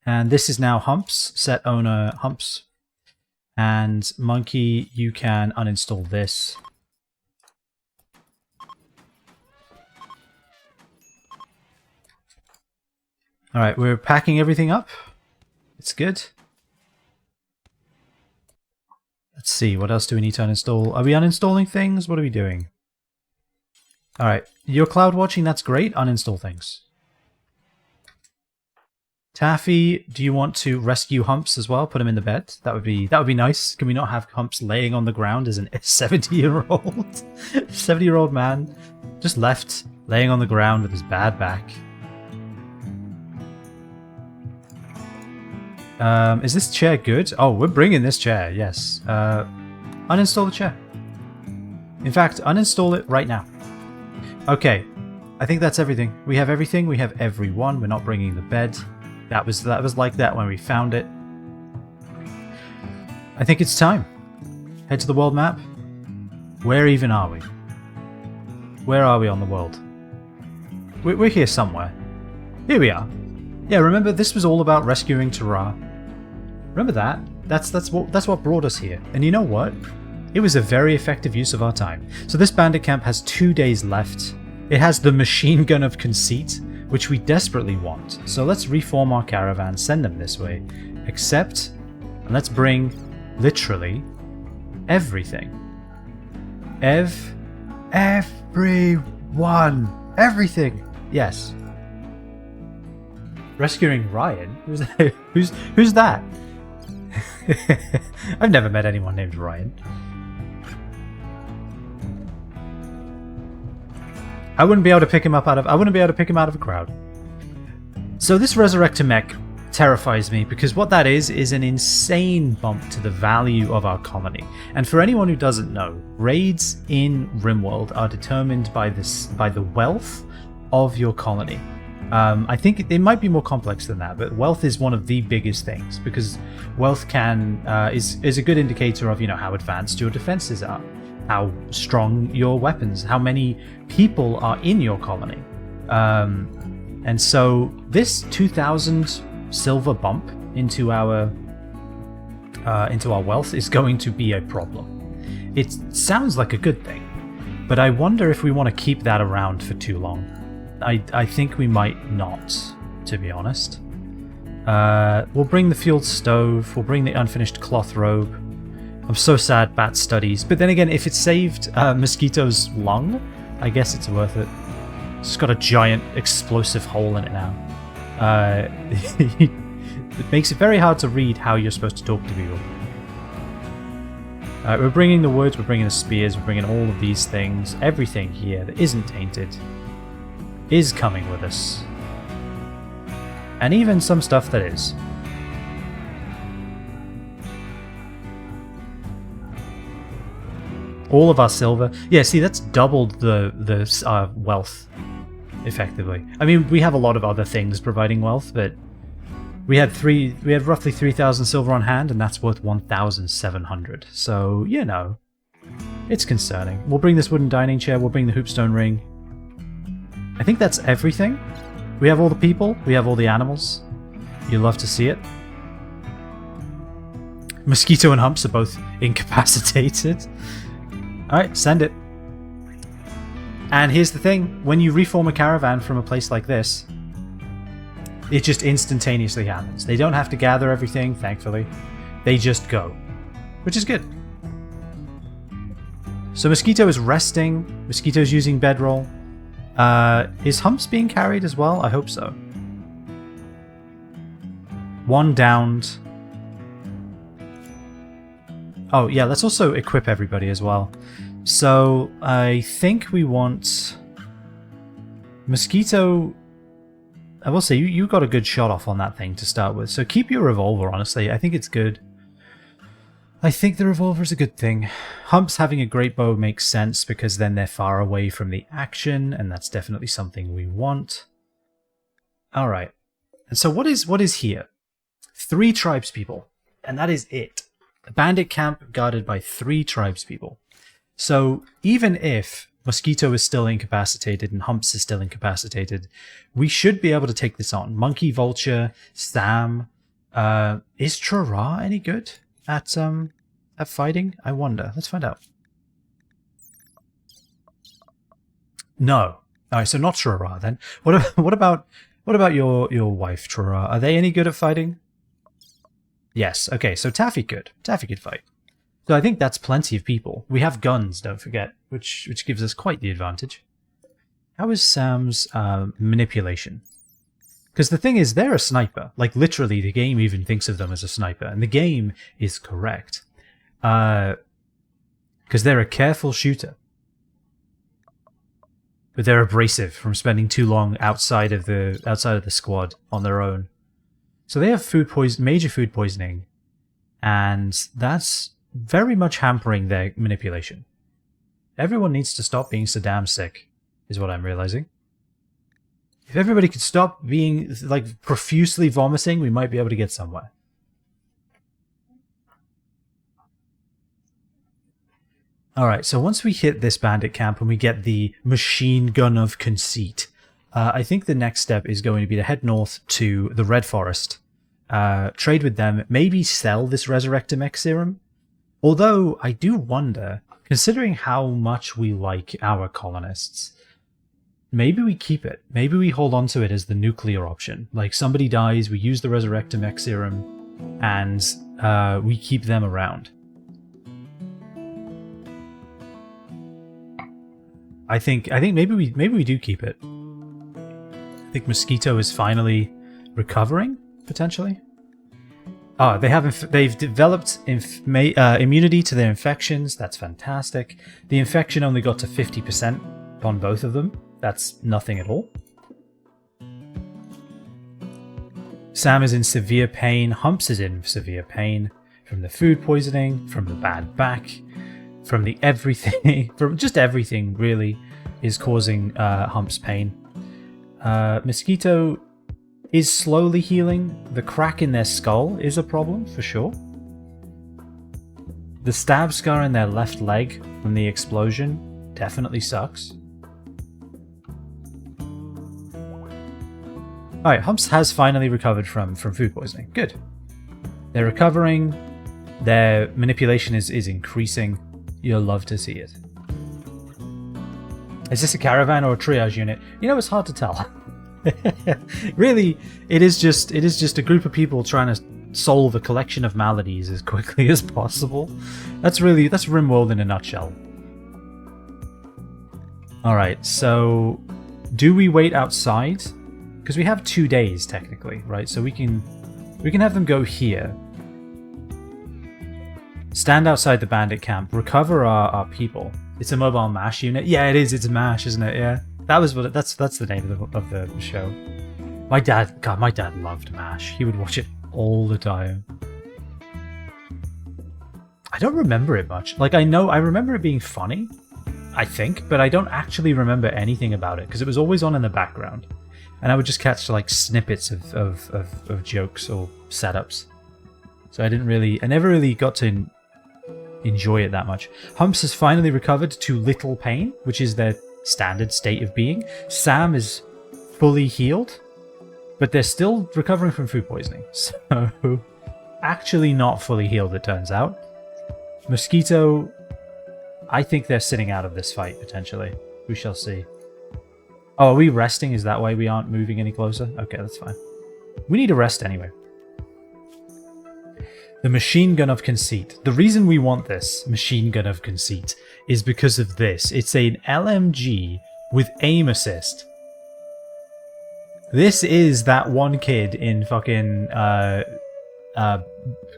And this is now Humps. Set owner Humps. And Monkey, you can uninstall this. Alright, we're packing everything up. It's good. Let's see, what else do we need to uninstall? Are we uninstalling things? What are we doing? Alright, you're cloud watching, that's great. Uninstall things. Taffy, do you want to rescue Humps as well? Put him in the bed? That would be nice. Can we not have Humps laying on the ground as a 70-year-old 70-year-old man just left laying on the ground with his bad back? Is this chair good? Oh, we're bringing this chair, yes. Uninstall the chair. In fact, uninstall it right now. Okay, I think that's everything. We have everything, we have everyone. We're not bringing the bed. That was like that when we found it. I think it's time. Head to the world map. Where even are we? Where are we on the world? We're here somewhere. Here we are. Yeah, remember this was all about rescuing Terra. Remember that? That's what brought us here. And you know what? It was a very effective use of our time. So this bandit camp has 2 days left. It has the machine gun of conceit, which we desperately want. So let's reform our caravan, send them this way. Accept, and let's bring, literally, everything. Everyone! Everything! Yes. Rescuing Ryan? Who's that? I've never met anyone named Ryan. I wouldn't be able to pick him up out of a crowd. So this Resurrector mech terrifies me, because what that is an insane bump to the value of our colony. And for anyone who doesn't know, raids in Rimworld are determined by the wealth of your colony. I think it might be more complex than that, but wealth is one of the biggest things, because wealth is a good indicator of, you know, how advanced your defenses are, how strong your weapons, how many people are in your colony. And so this 2,000 silver bump into our wealth is going to be a problem. It sounds like a good thing, but I wonder if we want to keep that around for too long. I think we might not, to be honest. We'll bring the fueled stove, we'll bring the unfinished cloth robe. I'm so sad Bat studies, but then again, if it saved Mosquito's lung, I guess it's worth it. It's got a giant explosive hole in it now. It makes it very hard to read how you're supposed to talk to people. Alright, we're bringing the woods, we're bringing the spears, we're bringing all of these things. Everything here that isn't tainted is coming with us. And even some stuff that is. All of our silver. Yeah, see, that's doubled the wealth, effectively. I mean, we have a lot of other things providing wealth, but we had roughly 3,000 silver on hand, and that's worth 1,700. So, you know, it's concerning. We'll bring this wooden dining chair, we'll bring the hoopstone ring. I think that's everything. We have all the people, we have all the animals. You love to see it. Mosquito and Humps are both incapacitated. Alright, send it. And here's the thing, when you reform a caravan from a place like this, it just instantaneously happens. They don't have to gather everything, thankfully. They just go, which is good. So Mosquito is resting, Mosquito's using bedroll. Is Humps being carried as well? I hope so. One downed. Oh yeah, let's also equip everybody as well. So I think we want Mosquito. I will say you got a good shot off on that thing to start with. So keep your revolver, honestly. I think it's good. I think the revolver's a good thing. Humps having a great bow makes sense because then they're far away from the action, and that's definitely something we want. Alright. And so what is here? 3 tribespeople. And that is it. A bandit camp guarded by 3 tribespeople. So even if Mosquito is still incapacitated and Humps is still incapacitated, we should be able to take this on. Monkey, Vulture, Sam. Is Trara any good at fighting? I wonder. Let's find out. No. Alright, so not Trara then. What about your wife, Trara? Are they any good at fighting? Yes. Okay, so Taffy could. Taffy could fight. So I think that's plenty of people. We have guns, don't forget, which gives us quite the advantage. How is Sam's manipulation? Because the thing is, they're a sniper. Like, literally, the game even thinks of them as a sniper. And the game is correct. Because they're a careful shooter. But they're abrasive from spending too long outside of the squad on their own. So they have major food poisoning. And that's very much hampering their manipulation. Everyone needs to stop being so damn sick, is what I'm realizing. If everybody could stop being, like, profusely vomiting, we might be able to get somewhere. Alright, so once we hit this bandit camp and we get the machine gun of conceit, I think the next step is going to be to head north to the Red Forest, trade with them, maybe sell this Resurrector Mech Serum. Although, I do wonder, considering how much we like our colonists, maybe we keep it. Maybe we hold on to it as the nuclear option. Like, somebody dies, we use the Resurrector Mech Serum, and we keep them around. I think maybe we do keep it. I think Mosquito is finally recovering, potentially. Oh, they've developed immunity to their infections. That's fantastic. The infection only got to 50% on both of them. That's nothing at all. Sam is in severe pain. Humps is in severe pain from the food poisoning, from the bad back, from the everything, from just everything really is causing Humps pain. Mosquito is slowly healing. The crack in their skull is a problem for sure. The stab scar in their left leg from the explosion definitely sucks. Alright, Humps has finally recovered from food poisoning. Good. They're recovering. Their manipulation is increasing. You'll love to see it. Is this a caravan or a triage unit? You know, it's hard to tell. Really, it is just a group of people trying to solve a collection of maladies as quickly as possible. That's Rimworld in a nutshell. Alright, so do we wait outside? Because we have 2 days technically, right? So we can have them go here. Stand outside the bandit camp, recover our people. It's a mobile MASH unit. Yeah, it is. It's MASH, isn't it? Yeah, that's the name of the show. My dad loved MASH. He would watch it all the time. I don't remember it much. Like I remember it being funny, I think, but I don't actually remember anything about it because it was always on in the background, and I would just catch like snippets of jokes or setups. So I never really got to enjoy it that much. Humps has finally recovered to little pain, which is their standard state of being. Sam is fully healed, but they're still recovering from food poisoning. So, actually not fully healed, it turns out. Mosquito, I think they're sitting out of this fight, potentially. We shall see. Oh, are we resting? Is that why we aren't moving any closer? Okay, that's fine. We need a rest anyway. The machine gun of conceit. The reason we want this machine gun of conceit is because of this. It's an LMG with aim assist. This is that one kid in fucking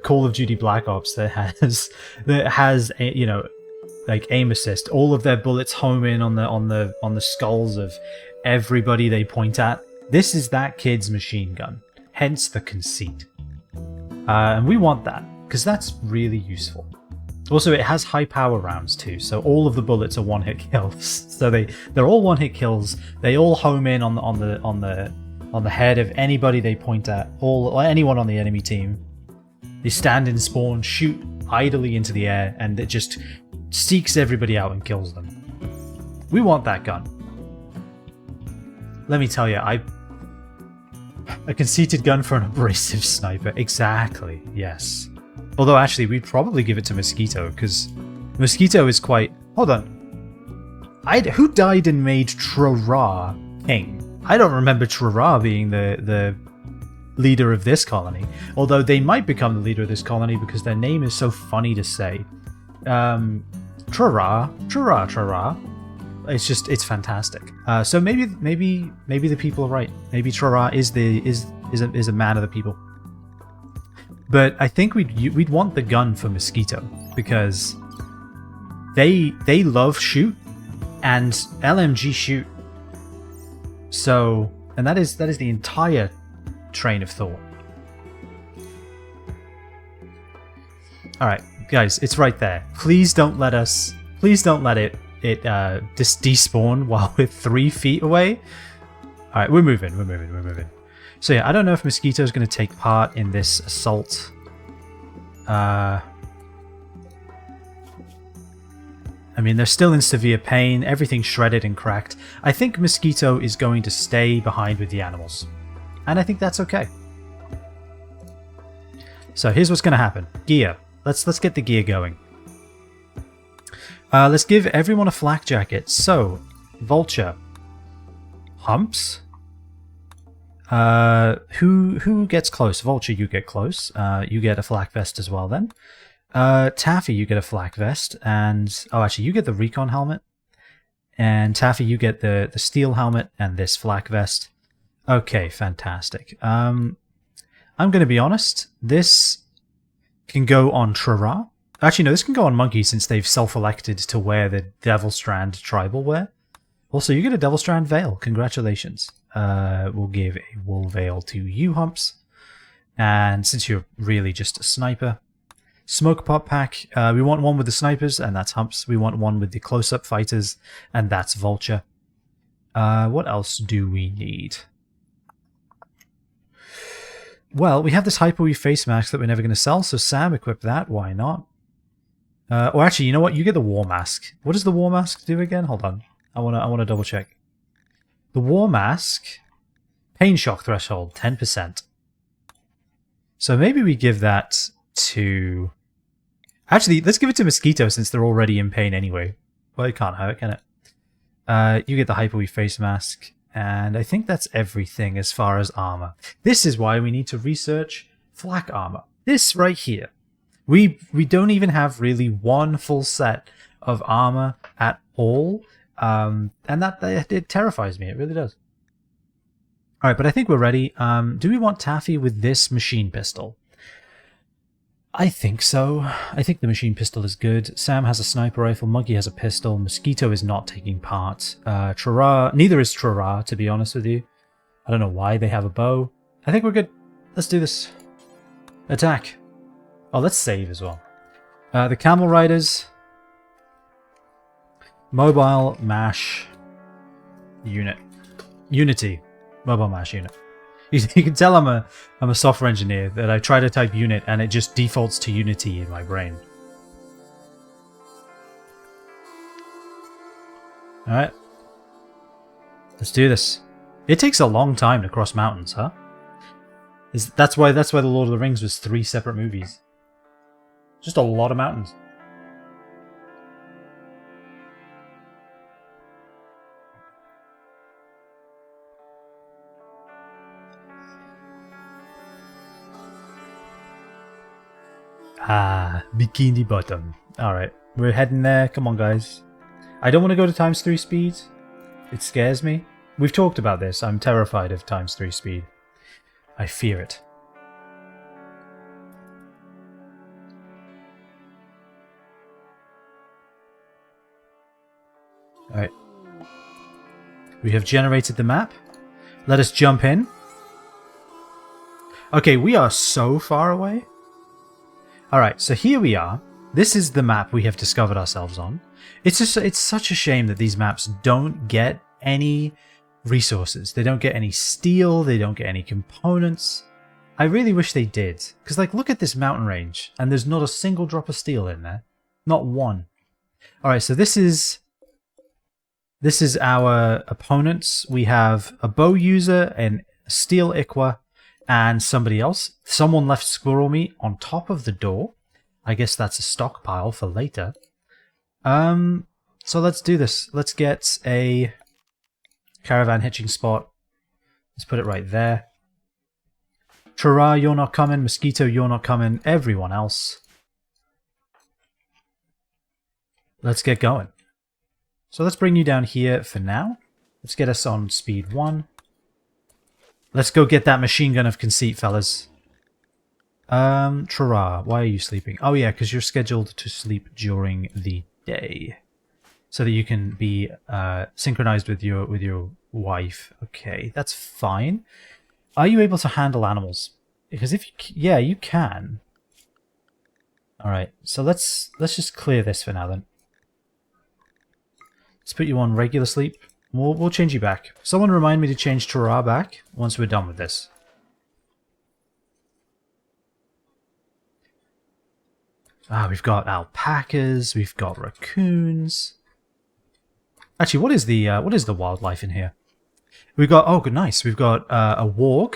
Call of Duty Black Ops that has you know, like aim assist. All of their bullets home in on the skulls of everybody they point at. This is that kid's machine gun. Hence the conceit. And we want that, because that's really useful. Also, it has high power rounds too, so all of the bullets are one-hit kills. So they're all one-hit kills. They all home in on the head of anybody they point at, or anyone on the enemy team. They stand in spawn, shoot idly into the air, and it just seeks everybody out and kills them. We want that gun. Let me tell you, a conceited gun for an abrasive sniper. Exactly, yes. Although actually, we'd probably give it to Mosquito, because Mosquito is quite... Hold on. Who died and made Trara king? I don't remember Trara being the leader of this colony. Although they might become the leader of this colony because their name is so funny to say. Trara. It's fantastic. So maybe the people are right. Maybe Trara is a man of the people. But I think we'd want the gun for Mosquito because they love shoot and LMG shoot. So, and that is the entire train of thought. All right, guys, it's right there. Please don't let it despawn while we're 3 feet away. All right, we're moving. So yeah, I don't know if Mosquito's going to take part in this assault. I mean, they're still in severe pain. Everything's shredded and cracked. I think Mosquito is going to stay behind with the animals, and I think that's okay. So here's what's going to happen. Gear. Let's get the gear going. Let's give everyone a flak jacket. So, Vulture. Humps. Who gets close? Vulture, you get close. You get a flak vest as well then. Taffy, you get a flak vest. And, oh, actually, you get the recon helmet. And Taffy, you get the steel helmet and this flak vest. Okay, fantastic. I'm going to be honest. This can go on Trara. Actually, no, this can go on Monkey since they've self-elected to wear the Devil Strand tribal wear. Also, you get a Devil Strand veil. Congratulations. We'll give a wool veil to you, Humps. And since you're really just a sniper, smoke pop pack. We want one with the snipers, and that's Humps. We want one with the close-up fighters, and that's Vulture. What else do we need? Well, we have this Hyperweave face mask that we're never going to sell, so Sam, equip that. Why not? Or actually, you know what? You get the War Mask. What does the War Mask do again? Hold on. I wanna double check. The War Mask, pain shock threshold, 10%. So maybe we give that to... Actually, let's give it to Mosquito since they're already in pain anyway. Well, it can't hurt, can it? You get the Hyperweave face mask, and I think that's everything as far as armor. This is why we need to research flak armor. This right here. We don't even have really one full set of armor at all. And that it terrifies me. It really does. All right, but I think we're ready. Do we want Taffy with this machine pistol? I think so. I think the machine pistol is good. Sam has a sniper rifle. Monkey has a pistol. Mosquito is not taking part. Neither is Trara, to be honest with you. I don't know why they have a bow. I think we're good. Let's do this. Attack. Oh, let's save as well. The Camel Riders. Mobile Mash Unit. Unity. Mobile Mash Unit. You can tell I'm a software engineer that I try to type unit and it just defaults to Unity in my brain. Alright. Let's do this. It takes a long time to cross mountains, huh? That's why the Lord of the Rings was 3 separate movies. Just a lot of mountains. Ah, Bikini Bottom. Alright, we're heading there. Come on, guys. I don't want to go to ×3 speed. It scares me. We've talked about this. I'm terrified of ×3 speed. I fear it. Alright. We have generated the map. Let us jump in. Okay, we are so far away. Alright, so here we are. This is the map we have discovered ourselves on. It's such a shame that these maps don't get any resources. They don't get any steel, they don't get any components. I really wish they did. Because, like, look at this mountain range, and there's not a single drop of steel in there. Not one. Alright, so this is our opponents. We have a bow user, and a steel Iqua, and somebody else. Someone left squirrel meat on top of the door. I guess that's a stockpile for later. So let's do this. Let's get a caravan hitching spot. Let's put it right there. Trara, you're not coming. Mosquito, you're not coming. Everyone else. Let's get going. So let's bring you down here for now. Let's get us on speed 1. Let's go get that machine gun of conceit, fellas. Trara, why are you sleeping? Oh yeah, because you're scheduled to sleep during the day. So that you can be synchronized with your wife. Okay, that's fine. Are you able to handle animals? Because if yeah, you can. Alright, so let's just clear this for now then. Let's put you on regular sleep. We'll change you back. Someone remind me to change Trara back once we're done with this. Ah, we've got alpacas, we've got raccoons. Actually, what is the wildlife in here? We've got, oh, good, nice. We've got a warg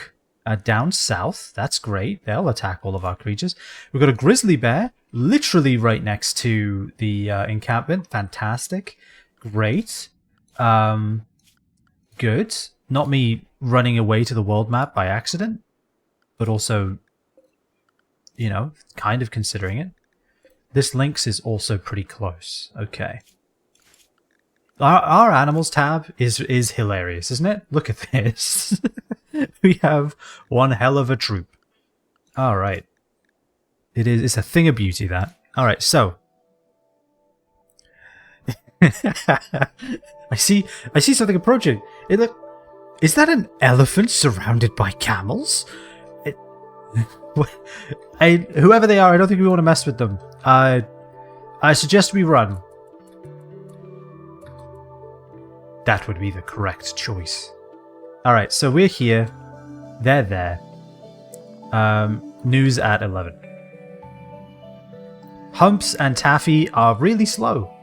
down south. That's great. They'll attack all of our creatures. We've got a grizzly bear, literally right next to the encampment. Fantastic. Great. Good. Not me running away to the world map by accident, but also, you know, kind of considering it. This lynx is also pretty close. Okay. Our animals tab is hilarious, isn't it? Look at this. We have one hell of a troop. All right. It's a thing of beauty, that. All right, so I see something approaching. Is that an elephant surrounded by camels? Whoever they are, I don't think we want to mess with them. I suggest we run. That would be the correct choice. Alright, so we're here. They're there. News at 11. Humps and Taffy are really slow.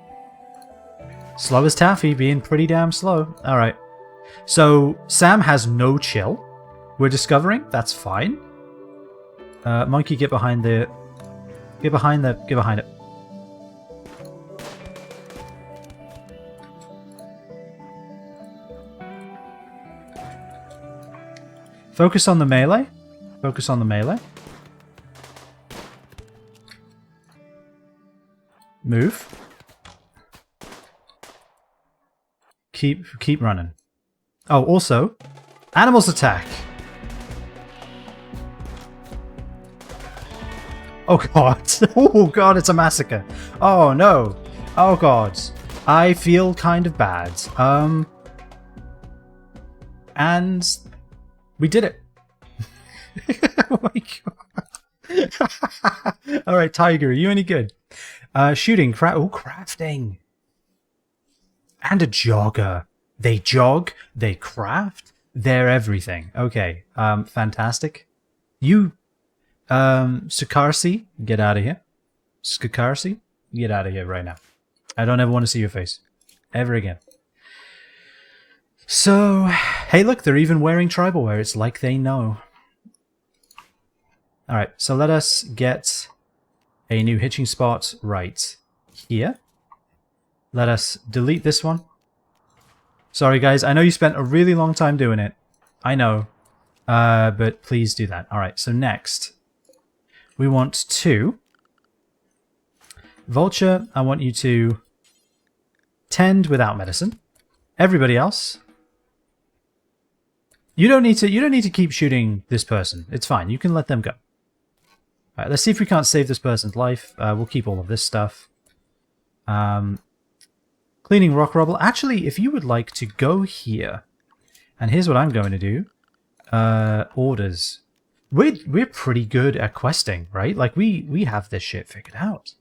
Slow as Taffy, being pretty damn slow. Alright. So, Sam has no chill. We're discovering. That's fine. Monkey, get behind the... Get behind it. Focus on the melee. Focus on the melee. Move. Keep running. Oh, also, animals attack. Oh god. Oh god, it's a massacre. Oh no. Oh god. I feel kind of bad. And we did it. Oh my god. Alright, Tiger, are you any good? Shooting, crafting. And a jogger. They jog, they craft, they're everything. Okay, fantastic. You, Sukarsi, get out of here. Sukarsi, get out of here right now. I don't ever want to see your face. Ever again. So, hey look, they're even wearing tribal wear. It's like they know. Alright, so let us get a new hitching spot right here. Let us delete this one. Sorry guys, I know you spent a really long time doing it. I know. But please do that. Alright, so next. We want to... Vulture, I want you to tend without medicine. Everybody else... You don't need to keep shooting this person. It's fine. You can let them go. Alright, let's see if we can't save this person's life. We'll keep all of this stuff. Cleaning rock rubble. Actually, if you would like to go here, and here's what I'm going to do. Orders. We're pretty good at questing, right? Like we have this shit figured out.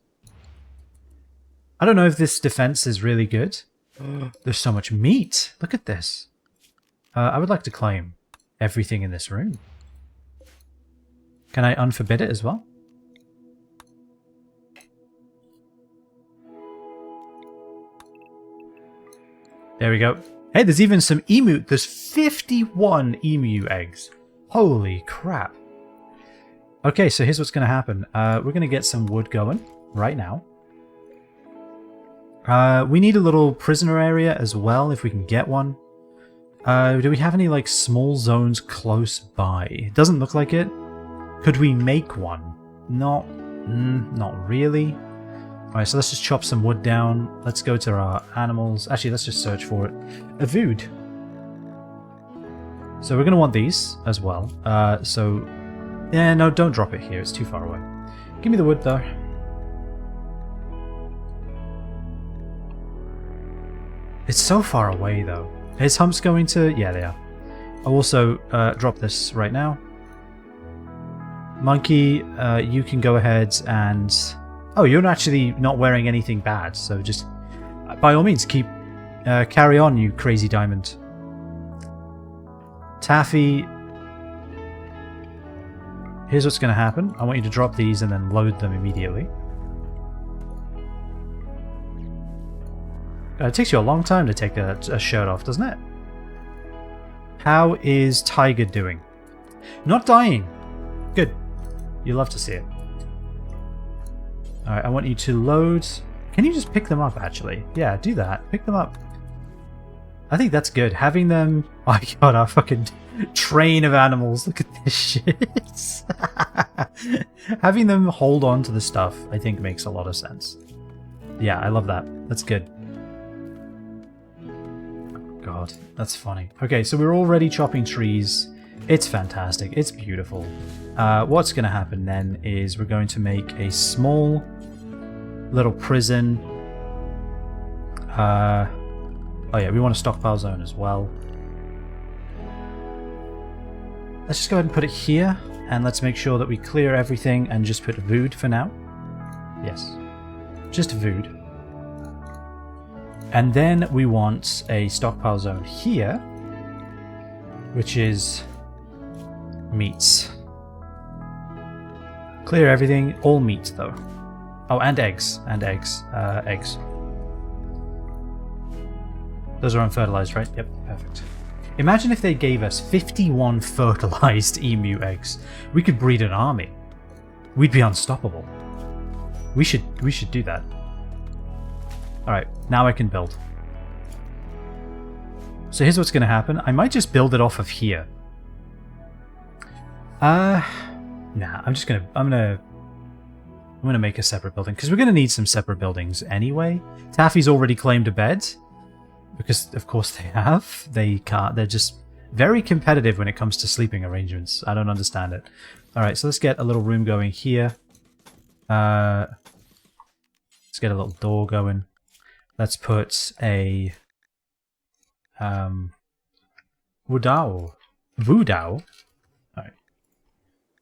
I don't know if this defense is really good. There's so much meat. Look at this. I would like to claim everything in this room. Can I unforbid it as well? There we go. Hey, there's even some emu. There's 51 emu eggs. Holy crap. Okay, so here's what's going to happen. We're going to get some wood going right now. We need a little prisoner area as well, if we can get one. Do we have any, like, small zones close by? It doesn't look like it. Could we make one? Not really. Alright, so let's just chop some wood down. Let's go to our animals. Actually, let's just search for it. A food. So we're going to want these as well. Yeah, no, don't drop it here. It's too far away. Give me the wood, though. It's so far away, though. Is Humps going to... Yeah, they are. I'll also drop this right now. Monkey, you can go ahead and... Oh, you're actually not wearing anything bad, so just... by all means, carry on, you crazy diamond. Taffy... Here's what's going to happen. I want you to drop these and then load them immediately. It takes you a long time to take a shirt off, doesn't it? How is Tiger doing? Not dying. Good. You love to see it. Alright, I want you to load... Can you just pick them up, actually? Yeah, do that. Pick them up. I think that's good. Having them... Oh my god, our fucking train of animals. Look at this shit. Having them hold on to the stuff, I think makes a lot of sense. Yeah, I love that. That's good. God, that's funny. Okay, so we're already chopping trees. It's fantastic. It's beautiful. What's going to happen then is we're going to make a small little prison. Oh yeah, we want a stockpile zone as well. Let's just go ahead and put it here. and let's make sure that we clear everything and just put food for now. Yes, just food. And then we want a stockpile zone here, which is meats. Clear everything, all meat though. Oh, and eggs, eggs. Those are unfertilized, right? Yep, perfect. Imagine if they gave us 51 fertilized emu eggs. We could breed an army. We'd be unstoppable. We should do that. Alright, now I can build. So here's what's gonna happen. I might just build it off of here. Nah, I'm gonna make a separate building, because we're gonna need some separate buildings anyway. Taffy's already claimed a bed. Because, of course, they have. They can't. They're just very competitive when it comes to sleeping arrangements. I don't understand it. Alright, so let's get a little room going here. Let's get a little door going. Let's put a... Wudao. Wudao? Alright.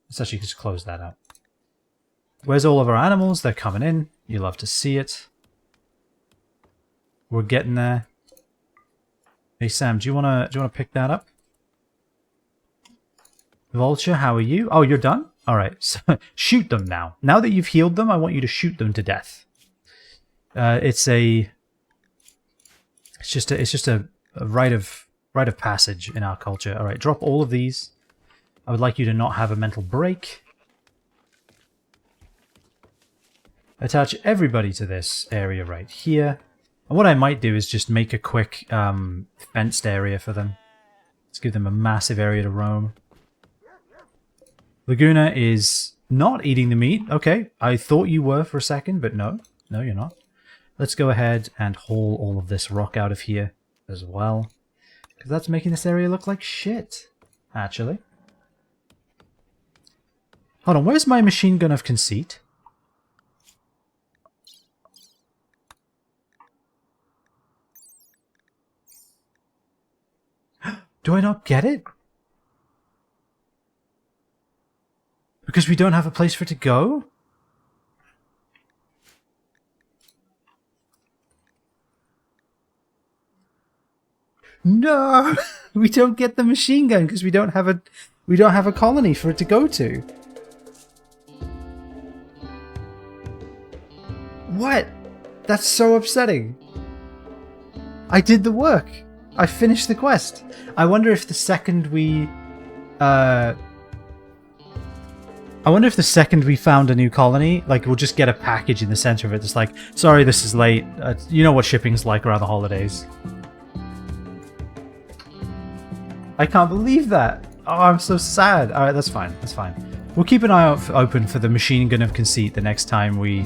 Let's actually just close that out. Where's all of our animals? They're coming in. You love to see it. We're getting there. Hey Sam, do you wanna pick that up? Vulture, how are you? Oh, you're done? Alright, so shoot them now. Now that you've healed them, I want you to shoot them to death. It's just a rite of passage in our culture. Alright, drop all of these. I would like you to not have a mental break. Attach everybody to this area right here. And what I might do is just make a quick fenced area for them. Let's give them a massive area to roam. Laguna is not eating the meat. Okay, I thought you were for a second, but no. No, you're not. Let's go ahead and haul all of this rock out of here as well. Because that's making this area look like shit, actually. Hold on, where's my machine gun of conceit? Do I not get it? Because we don't have a place for it to go? No! We don't get the machine gun because we don't have a colony for it to go to. What? That's so upsetting. I did the work. I finished the quest. I wonder if the second we found a new colony, like we'll just get a package in the center of it that's like, sorry this is late. You know what shipping's like around the holidays. I can't believe that. Oh, I'm so sad. Alright, that's fine. That's fine. We'll keep an eye out open for the machine gun of conceit the next time we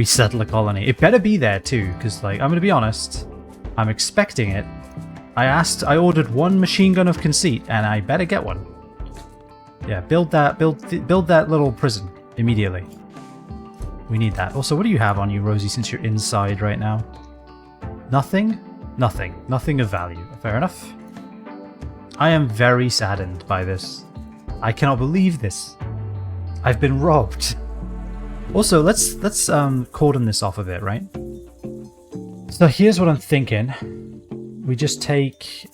settle a colony. It better be there too, because like, I'm gonna be honest, I'm expecting it. I ordered one machine gun of conceit, and I better get one. Yeah, build that little prison immediately. We need that. Also, what do you have on you, Rosie, since you're inside right now? Nothing? Nothing. Nothing of value. Fair enough. I am very saddened by this. I cannot believe this. I've been robbed. Also, let's cordon this off a bit, right? So here's what I'm thinking. We just take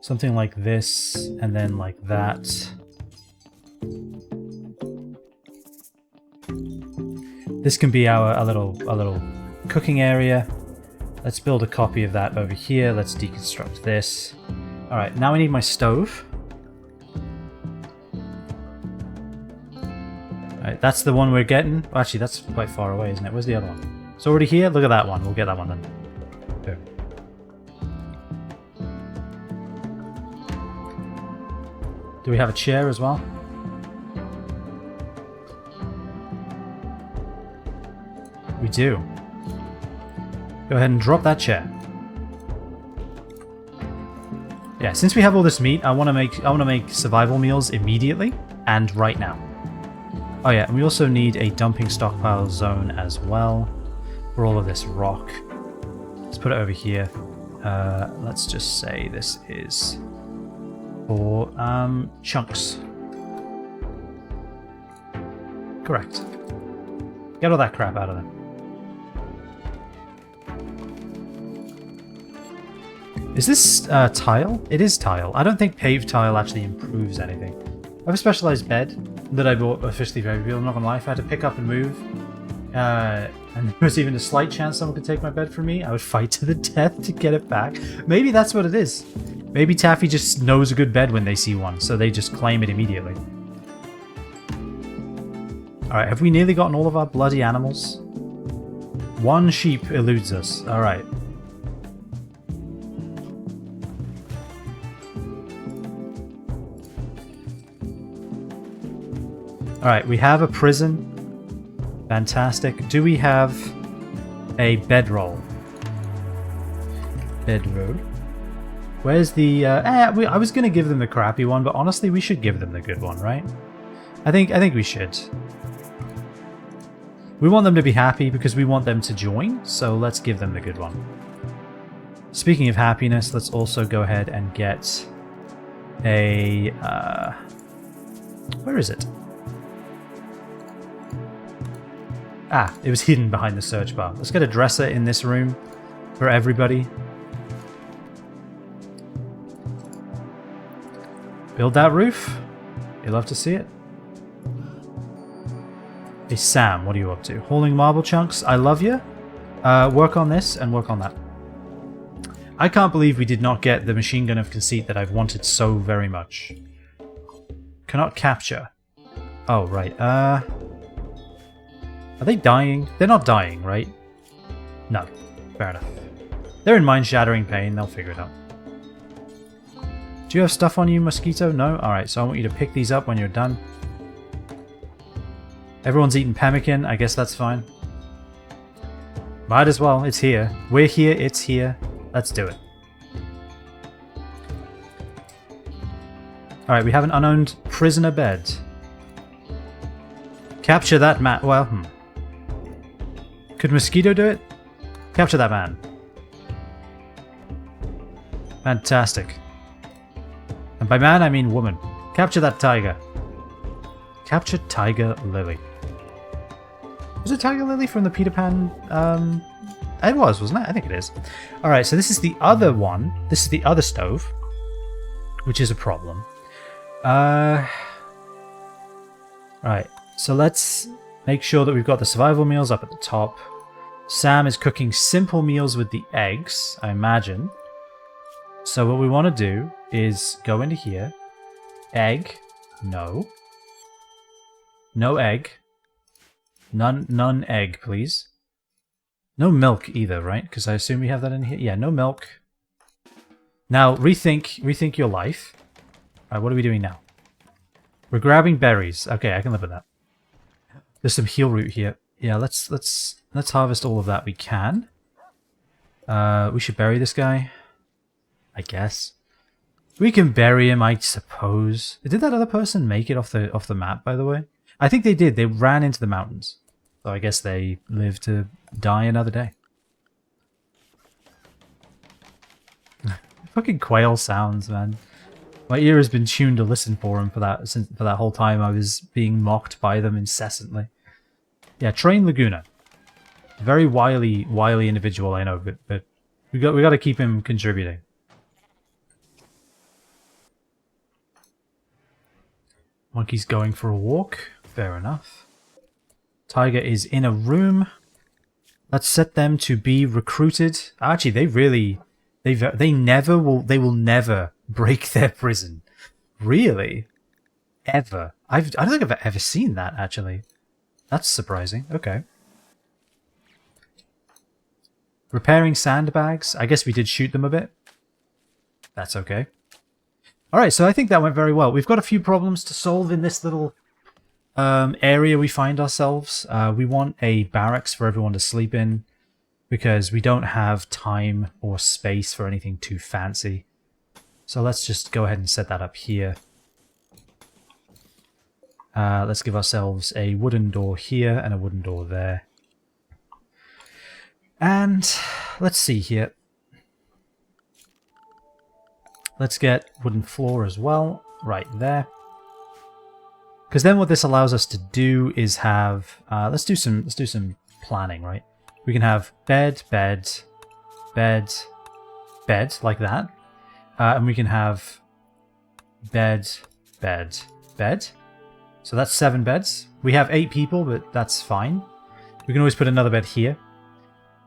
something like this, and then like that. This can be our little cooking area. Let's build a copy of that over here. Let's deconstruct this. All right, now I need my stove. Alright, that's the one we're getting. Well, actually, that's quite far away, isn't it? Where's the other one? It's already here? Look at that one. We'll get that one then. Boom. Do we have a chair as well? We do. Go ahead and drop that chair. Yeah, since we have all this meat, I want to make survival meals immediately and right now. Oh yeah, and we also need a dumping stockpile zone as well for all of this rock. Let's put it over here. Let's just say this is for chunks. Correct. Get all that crap out of there. Is this tile? It is tile. I don't think paved tile actually improves anything. I have a specialized bed that I bought officially for every people. I'm not gonna lie, if I had to pick up and move, and there was even a slight chance someone could take my bed from me, I would fight to the death to get it back. Maybe that's what it is. Maybe Taffy just knows a good bed when they see one, so they just claim it immediately. Alright, have we nearly gotten all of our bloody animals? One sheep eludes us. Alright. Alright, we have a prison. Fantastic. Do we have a bedroll? Bedroll. Where's the... I was going to give them the crappy one, but honestly, we should give them the good one, right? I think we should. We want them to be happy because we want them to join, so let's give them the good one. Speaking of happiness, let's also go ahead and get a... where is it? Ah, it was hidden behind the search bar. Let's get a dresser in this room for everybody. Build that roof. You'll love to see it. Hey Sam, what are you up to? Hauling marble chunks? I love you. Work on this and work on that. I can't believe we did not get the machine gun of conceit that I've wanted so very much. Cannot capture. Oh, right. Are they dying? They're not dying, right? No. Fair enough. They're in mind-shattering pain. They'll figure it out. Do you have stuff on you, Mosquito? No? Alright, so I want you to pick these up when you're done. Everyone's eating pemmican. I guess that's fine. Might as well. It's here. We're here. It's here. Let's do it. Alright, we have an unowned prisoner bed. Capture that man. Well, Could Mosquito do it? Capture that man. Fantastic. And by man, I mean woman. Capture that tiger. Capture Tiger Lily. Was it Tiger Lily from the Peter Pan? It was, wasn't it? I think it is. Alright, so this is the other one. This is the other stove. Which is a problem. Right. So let's make sure that we've got the survival meals up at the top. Sam is cooking simple meals with the eggs, I imagine. So what we want to do is go into here. Egg. No. No egg. None egg, please. No milk either, right? Because I assume we have that in here. Yeah, no milk. Now, rethink your life. Alright, what are we doing now? We're grabbing berries. Okay, I can live with that. There's some heal root here. Yeah, let's harvest all of that we can. We should bury this guy. I guess. We can bury him, I suppose. Did that other person make it off the map, by the way? I think they did. They ran into the mountains. So I guess they live to die another day. Fucking quail sounds, man. My ear has been tuned to listen for them for that whole time I was being mocked by them incessantly. Yeah, train Laguna. Very wily individual, I know, but we got to keep him contributing. Monkey's going for a walk. Fair enough. Tiger is in a room. Let's set them to be recruited. Actually, they will never break their prison. Really? Ever. I don't think I've ever seen that, actually. That's surprising. Okay. Repairing sandbags. I guess we did shoot them a bit. That's okay. Alright, so I think that went very well. We've got a few problems to solve in this little area we find ourselves. We want a barracks for everyone to sleep in because we don't have time or space for anything too fancy. So let's just go ahead and set that up here. Let's give ourselves a wooden door here and a wooden door there. And let's see here. Let's get wooden floor as well, right there. Because then what this allows us to do is have, let's do some planning, right? We can have bed, bed, bed, bed, like that. And we can have bed, bed, bed. So that's 7 beds. We have 8 people, but that's fine. We can always put another bed here.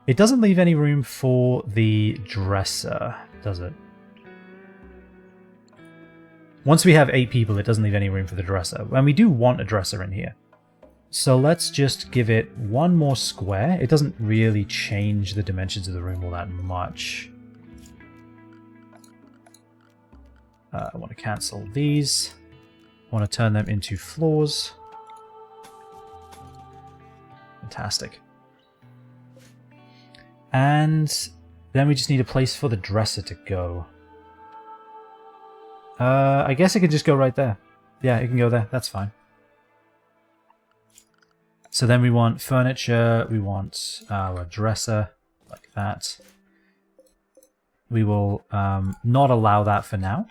It doesn't leave any room for the dresser, does it? Once we have 8 people, it doesn't leave any room for the dresser. And we do want a dresser in here. So let's just give it one more square. It doesn't really change the dimensions of the room all that much. I want to cancel these. I want to turn them into floors. Fantastic. And then we just need a place for the dresser to go. I guess it could just go right there. Yeah, it can go there. That's fine. So then we want furniture. We want our dresser, like that. We will not allow that for now.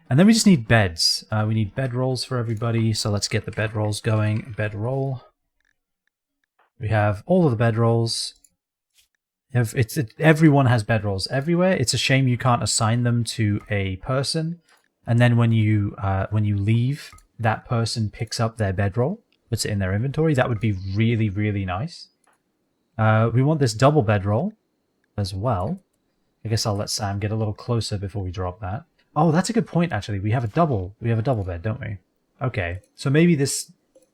And then we just need beds. We need bedrolls for everybody. So let's get the bedrolls going. Bedroll. We have all of the bedrolls. Everyone has bedrolls everywhere. It's a shame you can't assign them to a person. And then when you leave, that person picks up their bedroll, puts it in their inventory. That would be really, really nice. We want this double bedroll as well. I guess I'll let Sam get a little closer before we drop that. Oh, that's a good point, actually. We have a double bed, don't we? Okay, so maybe this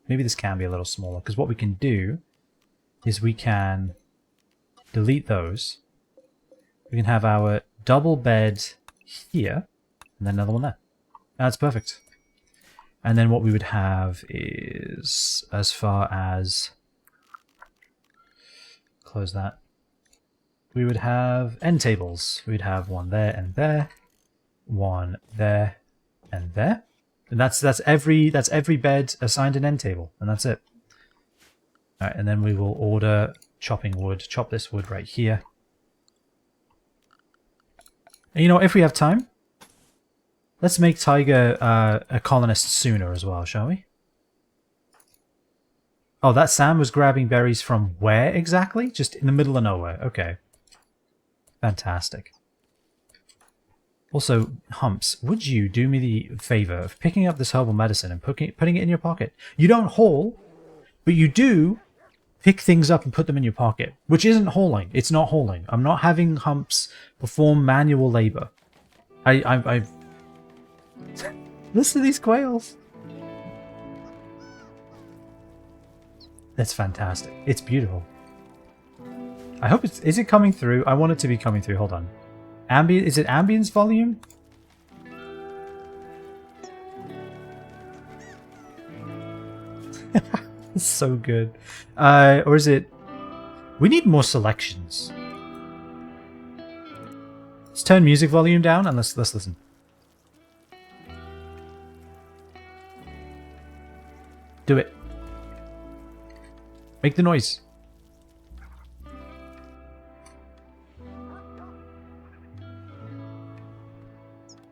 can be a little smaller, because what we can do is we can delete those. We can have our double bed here, and then another one there. That's perfect. And then what we would have is, as far as... Close that. We would have end tables. We'd have one there and there. One there and there, and that's every bed assigned an end table, and that's it. All right, and then we will order chopping wood. Chop this wood right here. And you know, if we have time, let's make Tiger a colonist sooner as well, shall we? Oh, that Sam was grabbing berries from where exactly? Just in the middle of nowhere. Okay, fantastic. Also, Humps, would you do me the favor of picking up this herbal medicine and putting it in your pocket? You don't haul, but you do pick things up and put them in your pocket, which isn't hauling. It's not hauling. I'm not having Humps perform manual labor. I listen to these quails. That's fantastic. It's beautiful. I hope is it coming through? I want it to be coming through. Hold on. Is it ambience volume? It's so good. Or is it... We need more selections. Let's turn music volume down and let's listen. Do it. Make the noise.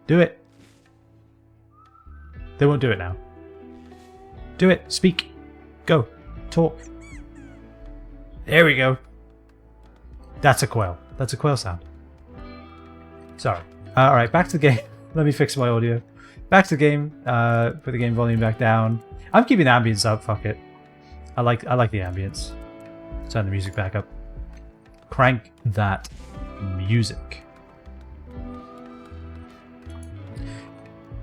Do it. They won't do it now. Do it. Speak. Go. Talk. There we go. That's a quail. That's a quail sound. Sorry. Alright, back to the game. Let me fix my audio. Back to the game. Put the game volume back down. I'm keeping the ambience up. Fuck it. I like the ambience. Turn the music back up. Crank that music.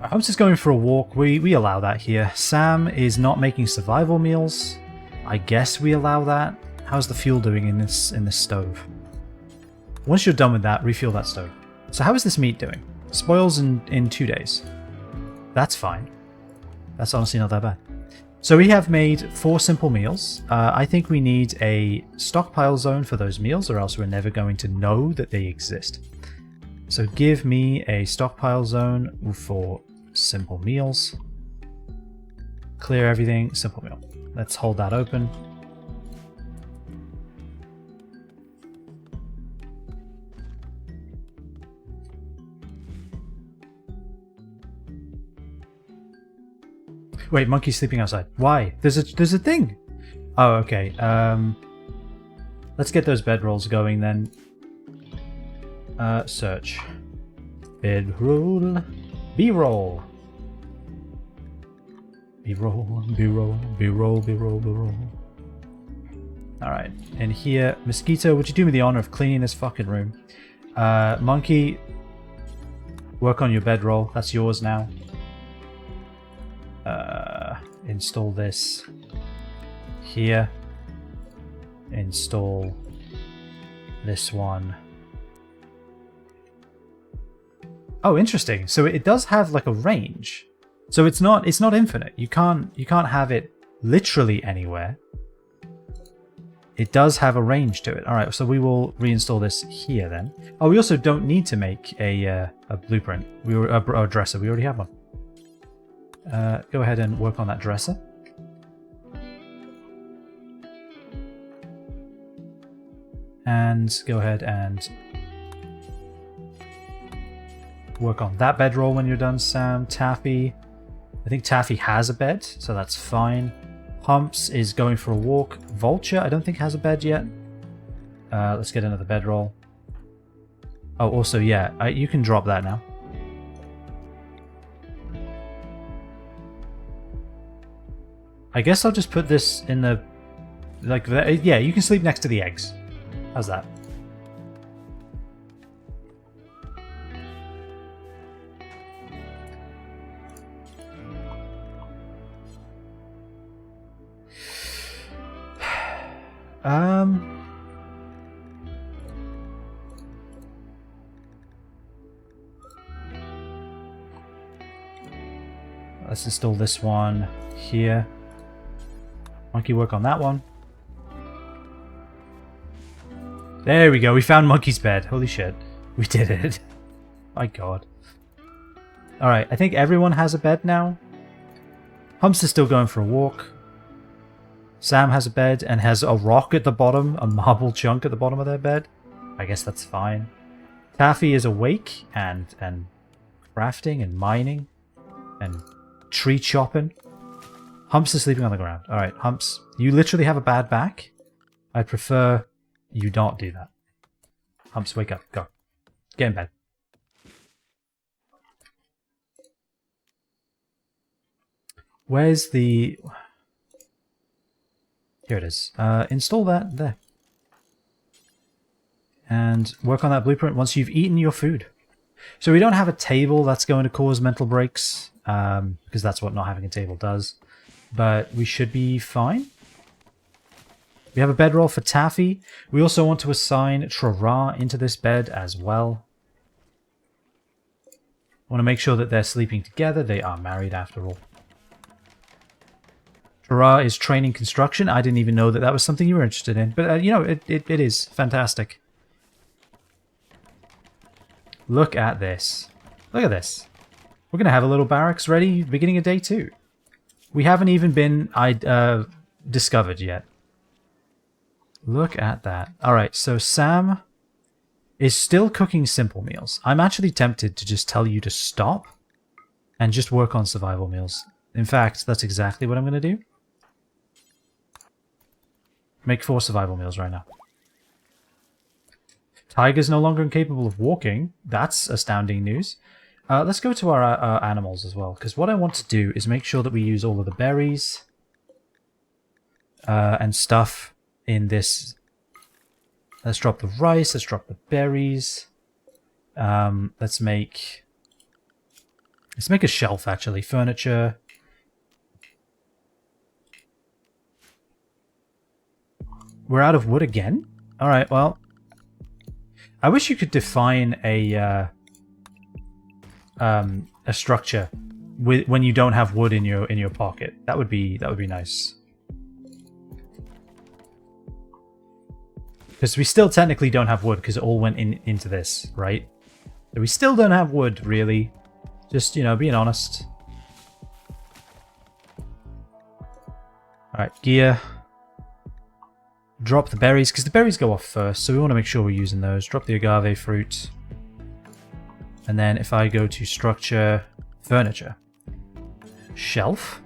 Humps is going for a walk. We allow that here. Sam is not making survival meals. I guess we allow that. How's the fuel doing in this stove? Once you're done with that, refuel that stove. So how is this meat doing? Spoils in 2 days. That's fine. That's honestly not that bad. So we have made 4 simple meals. I think we need a stockpile zone for those meals, or else we're never going to know that they exist. So give me a stockpile zone for simple meals. Clear everything, simple meal. Let's hold that open. Wait, monkey's sleeping outside. Why? There's a thing. Oh, okay. Let's get those bedrolls going then. Search. Bedroll. B-roll. B-roll, B-roll, B-roll, B-roll, B-roll. Alright, and here, Mosquito, would you do me the honor of cleaning this fucking room? Monkey, work on your bedroll. That's yours now. Install this here. Install this one. Oh, interesting. So it does have like a range. So it's not infinite. You can't have it literally anywhere. It does have a range to it. All right, so we will reinstall this here then. Oh, we also don't need to make a blueprint. A dresser. We already have one. Go ahead and work on that dresser. And go ahead and work on that bedroll when you're done, Sam. Taffy. I think Taffy has a bed, so that's fine. Humps is going for a walk. Vulture, I don't think has a bed yet. Let's get another bedroll. Oh, also, yeah, you can drop that now. I guess I'll just put this in the... like, yeah, you can sleep next to the eggs. How's that? Let's install this one here. Monkey, work on that one. There we go, we found Monkey's bed. Holy shit. We did it. My god. Alright, I think everyone has a bed now. Humps is still going for a walk. Sam has a bed and has a rock at the bottom, a marble chunk at the bottom of their bed. I guess that's fine. Taffy is awake and crafting and mining and tree chopping. Humps is sleeping on the ground. Alright, Humps, you literally have a bad back. I'd prefer you not do that. Humps, wake up. Go. Get in bed. Where's the... Here it is. Install that there. And work on that blueprint once you've eaten your food. So we don't have a table that's going to cause mental breaks, because that's what not having a table does. But we should be fine. We have a bedroll for Taffy. We also want to assign Trara into this bed as well. I want to make sure that they're sleeping together. They are married after all. Trara is training construction. I didn't even know that that was something you were interested in. But, you know, it is fantastic. Look at this. Look at this. We're going to have a little barracks ready beginning of day 2. We haven't even been discovered yet. Look at that. Alright, so Sam is still cooking simple meals. I'm actually tempted to just tell you to stop and just work on survival meals. In fact, that's exactly what I'm going to do. Make 4 survival meals right now. Tiger's no longer incapable of walking. That's astounding news. Let's go to our animals as well, because what I want to do is make sure that we use all of the berries and stuff in this. Let's drop the rice, let's drop the berries. Let's make a shelf, actually. Furniture. We're out of wood again? Alright, well. I wish you could define a structure when you don't have wood in your pocket. That would be nice. Because we still technically don't have wood because it all went into this, right? So we still don't have wood, really. Just, you know, being honest. Alright, gear. Drop the berries, because the berries go off first, so we want to make sure we're using those. Drop the agave fruit. And then if I go to structure, furniture. Shelf.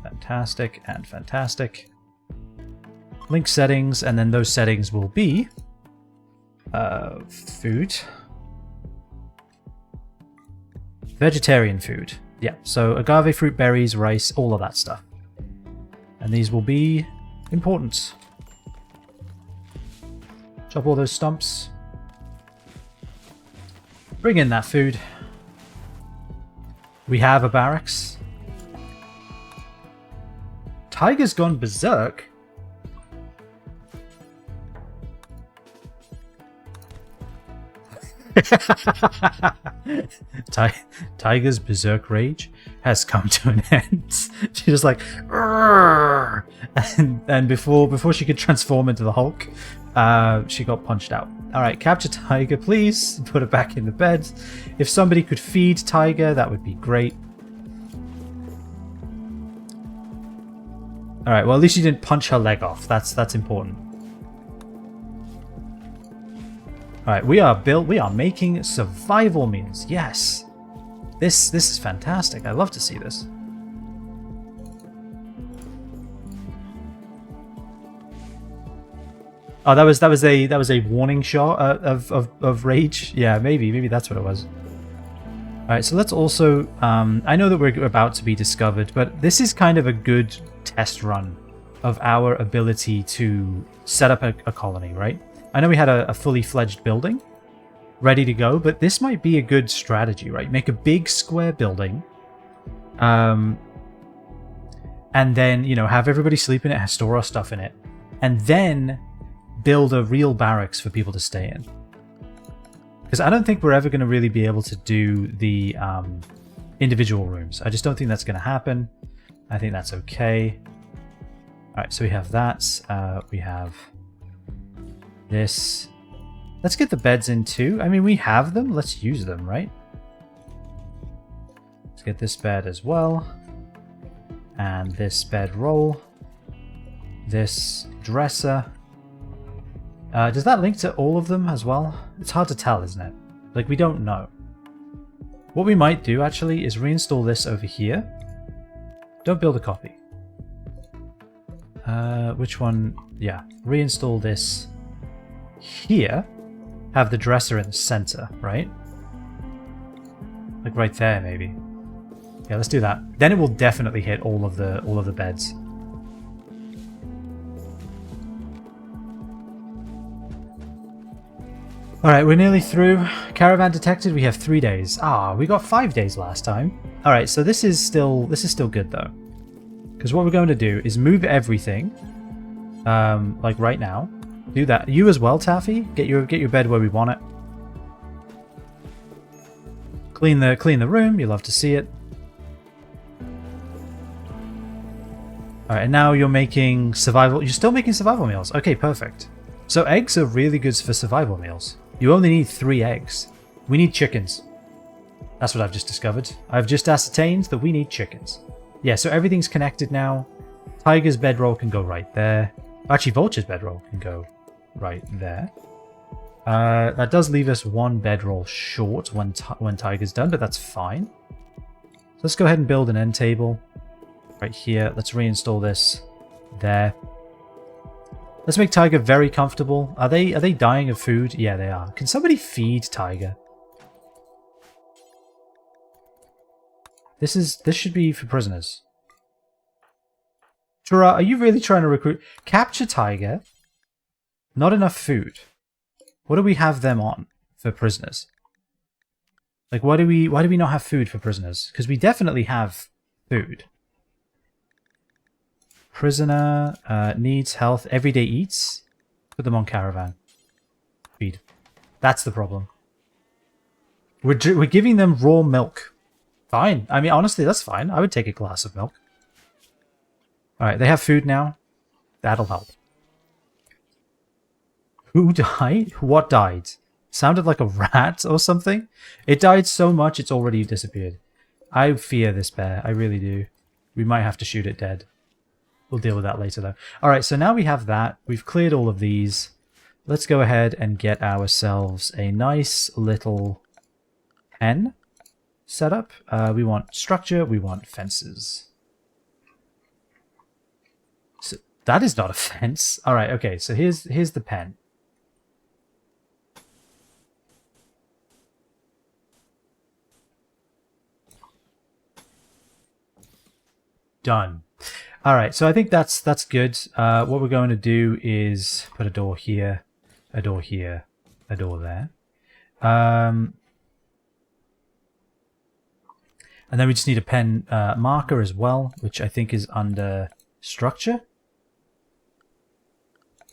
Fantastic and fantastic. Link settings, and then those settings will be food. Vegetarian food. Yeah, so agave fruit, berries, rice, all of that stuff. And these will be important. Chop all those stumps. Bring in that food. We have a barracks. Tiger's gone berserk. Tiger's berserk rage has come to an end. She's just like, and before she could transform into the Hulk, she got punched out. All right, capture Tiger, please. Put her back in the bed. If somebody could feed Tiger, that would be great. All right, well, at least you didn't punch her leg off. That's important. All right, we are making survival meals. Yes. This is fantastic. I love to see this. Oh, that was a warning shot of rage. Yeah, maybe that's what it was. All right, so let's also I know that we're about to be discovered, but this is kind of a good test run of our ability to set up a colony, right? I know we had a fully fledged building ready to go, but this might be a good strategy, right? Make a big square building, and then, you know, have everybody sleep in it, store our stuff in it, and then build a real barracks for people to stay in. Because I don't think we're ever going to really be able to do the individual rooms. I just don't think that's going to happen. I think that's okay. All right, so we have that. We have this. Let's get the beds in too. I mean, we have them. Let's use them, right? Let's get this bed as well. And this bedroll. This dresser. Does that link to all of them as well? It's hard to tell, isn't it? Like, we don't know. What we might do, actually, is reinstall this over here. Don't build a copy. Which one? Yeah, reinstall this here. Have the dresser in the center, right? Like right there, maybe. Yeah, let's do that. Then it will definitely hit all of the beds. All right, we're nearly through. Caravan detected. We have 3 days. Ah, we got 5 days last time. All right, so this is still good though, because what we're going to do is move everything, like right now. Do that. You as well, Taffy. Get your bed where we want it. Clean the room. You love to see it. All right, and now you're making survival. You're still making survival meals. Okay, perfect. So eggs are really good for survival meals. You only need 3 eggs. We need chickens. That's what I've just discovered. I've just ascertained that we need chickens. Yeah, so everything's connected now. Tiger's bedroll can go right there. Actually, Vulture's bedroll can go right there. That does leave us 1 bedroll short when Tiger's done, but that's fine. So let's go ahead and build an end table right here. Let's reinstall this there. Let's make Tiger very comfortable. Are they dying of food? Yeah, they are. Can somebody feed Tiger? This should be for prisoners. Chura, are you really trying to recruit? Capture Tiger. Not enough food. What do we have them on for prisoners? Like, why do we not have food for prisoners? Because we definitely have food. Prisoner needs health. Everyday eats. Put them on caravan. Feed. That's the problem. We're giving them raw milk. Fine. I mean, honestly, that's fine. I would take a glass of milk. All right, they have food now. That'll help. Who died? What died? Sounded like a rat or something. It died so much it's already disappeared. I fear this bear. I really do. We might have to shoot it dead. We'll deal with that later, though. All right, so now we have that. We've cleared all of these. Let's go ahead and get ourselves a nice little pen set up. We want structure. We want fences. That is not a fence. All right, okay, so here's the pen. Done. All right, so I think that's good. What we're going to do is put a door here, a door here, a door there. And then we just need a pen marker as well, which I think is under structure.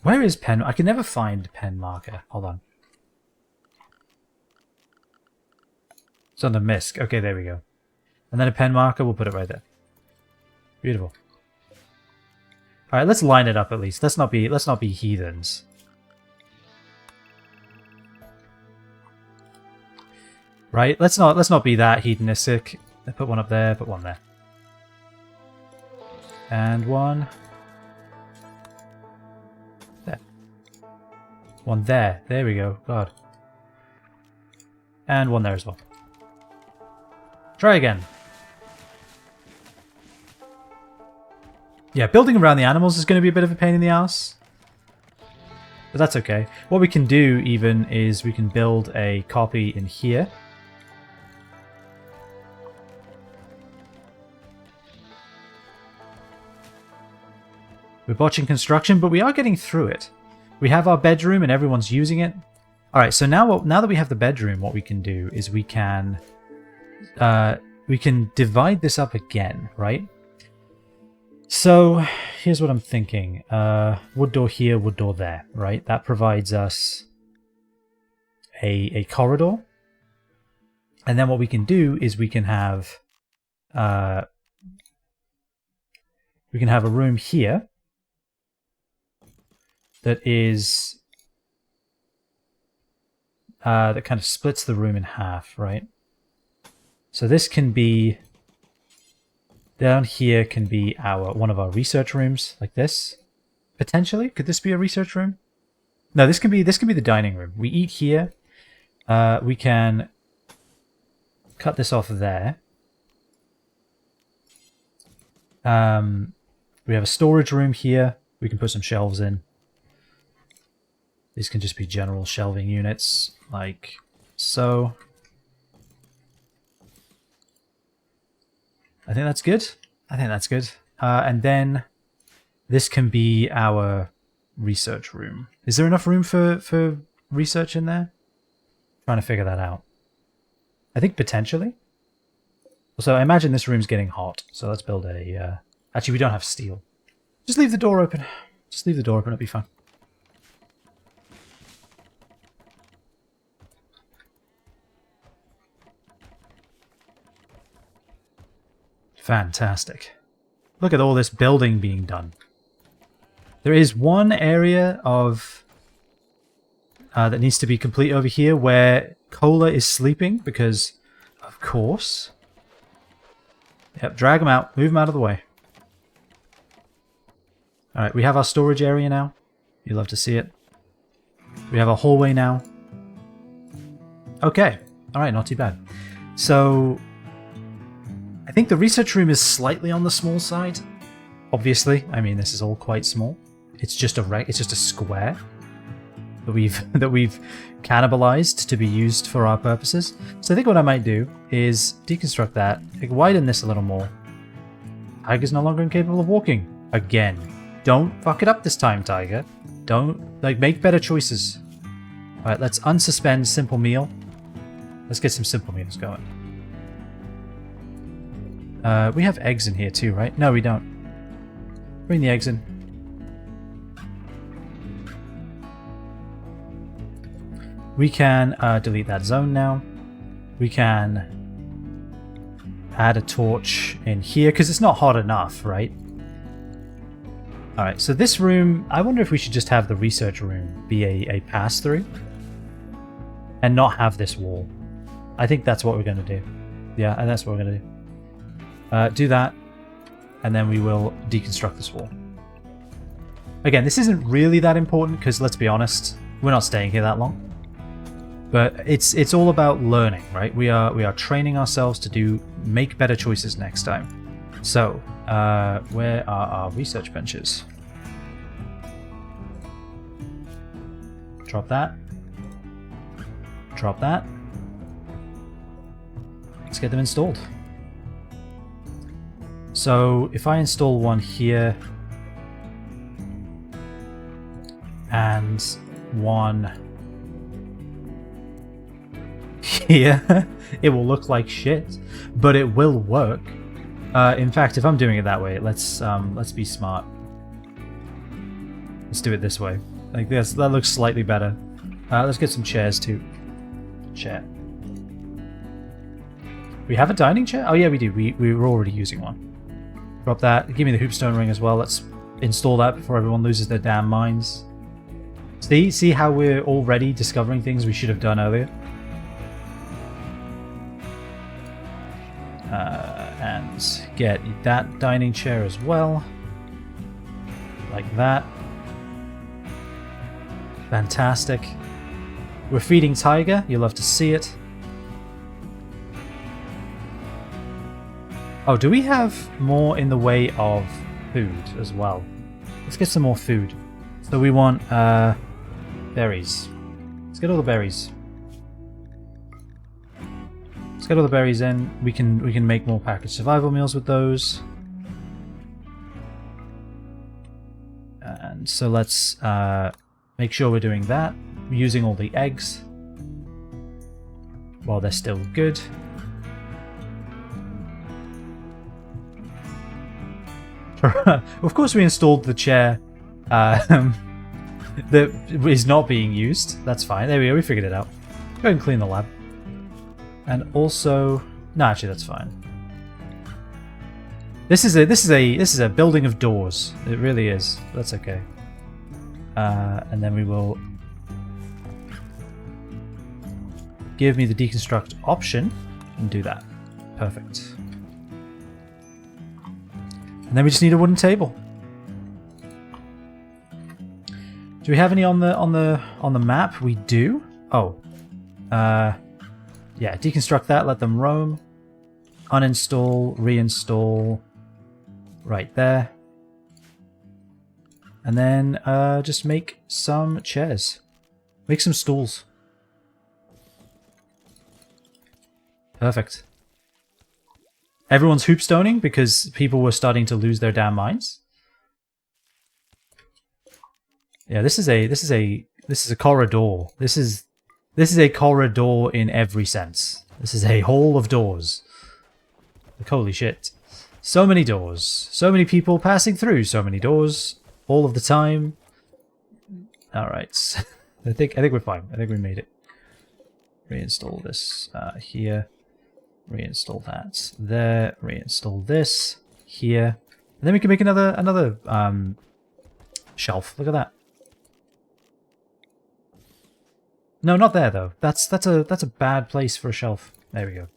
Where is pen? I can never find pen marker. Hold on. It's under misc. Okay, there we go. And then a pen marker, we'll put it right there. Beautiful. All right, let's line it up at least. Let's not be heathens. Right? Let's not be that hedonistic. Put one up there, put one there. And one there. One there. There we go. God. And one there as well. Try again. Yeah, building around the animals is going to be a bit of a pain in the ass. But that's okay. What we can do even is we can build a copy in here. We're botching construction, but we are getting through it. We have our bedroom and everyone's using it. Alright, so now that we have the bedroom, what we can do is we can divide this up again, right? So here's what I'm thinking. Wood door here, wood door there, right? That provides us a corridor. And then what we can do is we can have a room here that is that kind of splits the room in half, right? So this can be down here can be one of our research rooms, like this. Potentially, could this be a research room? No, this can be the dining room. We eat here. We can cut this off there. We have a storage room here. We can put some shelves in. These can just be general shelving units, like so. I think that's good. I think that's good. And then this can be our research room. Is there enough room for research in there? Trying to figure that out. I think potentially. So I imagine this room's getting hot. So let's build a... Actually, we don't have steel. Just leave the door open. Just leave the door open. It'll be fine. Fantastic. Look at all this building being done. There is one area of that needs to be complete over here where Cola is sleeping because, of course. Yep, drag him out. Move him out of the way. Alright, we have our storage area now. You love to see it. We have a hallway now. Okay. Alright, not too bad. So I think the research room is slightly on the small side. Obviously, I mean this is all quite small. It's just a square that we've cannibalized to be used for our purposes. So I think what I might do is deconstruct that, widen this a little more. Tiger's no longer incapable of walking. Again. Don't fuck it up this time, Tiger. Don't, make better choices. Alright, let's unsuspend simple meal. Let's get some simple meals going. We have eggs in here too, right? No, we don't. Bring the eggs in. We can delete that zone now. We can add a torch in here, because it's not hot enough, right? Alright, so this room, I wonder if we should just have the research room be a pass-through and not have this wall. I think that's what we're going to do. Yeah, and that's what we're going to do. Do that, and then we will deconstruct this wall. Again, this isn't really that important, because let's be honest, we're not staying here that long. But it's all about learning, right? We are training ourselves to make better choices next time. So, where are our research benches? Drop that. Drop that. Let's get them installed. So if I install one here and one here, it will look like shit, but it will work. In fact, if I'm doing it that way, let's be smart. Let's do it this way. Like this. That looks slightly better. Let's get some chairs too. Chair. We have a dining chair? Oh yeah, we do. We were already using one. Drop that. Give me the hoopstone ring as well. Let's install that before everyone loses their damn minds. See how we're already discovering things we should have done earlier? And get that dining chair as well. Like that. Fantastic. We're feeding Tiger. You'll love to see it. Oh, do we have more in the way of food as well? Let's get some more food. So we want berries. Let's get all the berries. Let's get all the berries in. We can make more packaged survival meals with those. And so let's make sure we're doing that. We're using all the eggs while they're still good. Of course we installed the chair that is not being used. That's fine. There we go. We figured it out. Go ahead and clean the lab. And also, no, actually that's fine. This is a building of doors. It really is. That's okay. And then we will give me the deconstruct option and do that. Perfect. And then we just need a wooden table. Do we have any on the map? We do. Oh, yeah. Deconstruct that. Let them roam. Uninstall. Reinstall. Right there. And then just make some chairs. Make some stools. Perfect. Everyone's hoopstoning because people were starting to lose their damn minds. Yeah, this is a corridor. This is a corridor in every sense. This is a hall of doors. Like, holy shit. So many doors. So many people passing through so many doors all of the time. Alright. I think we're fine. I think we made it. Reinstall this here. Reinstall that there. Reinstall this here. And then we can make another shelf. Look at that. No, not there though. That's a bad place for a shelf. There we go.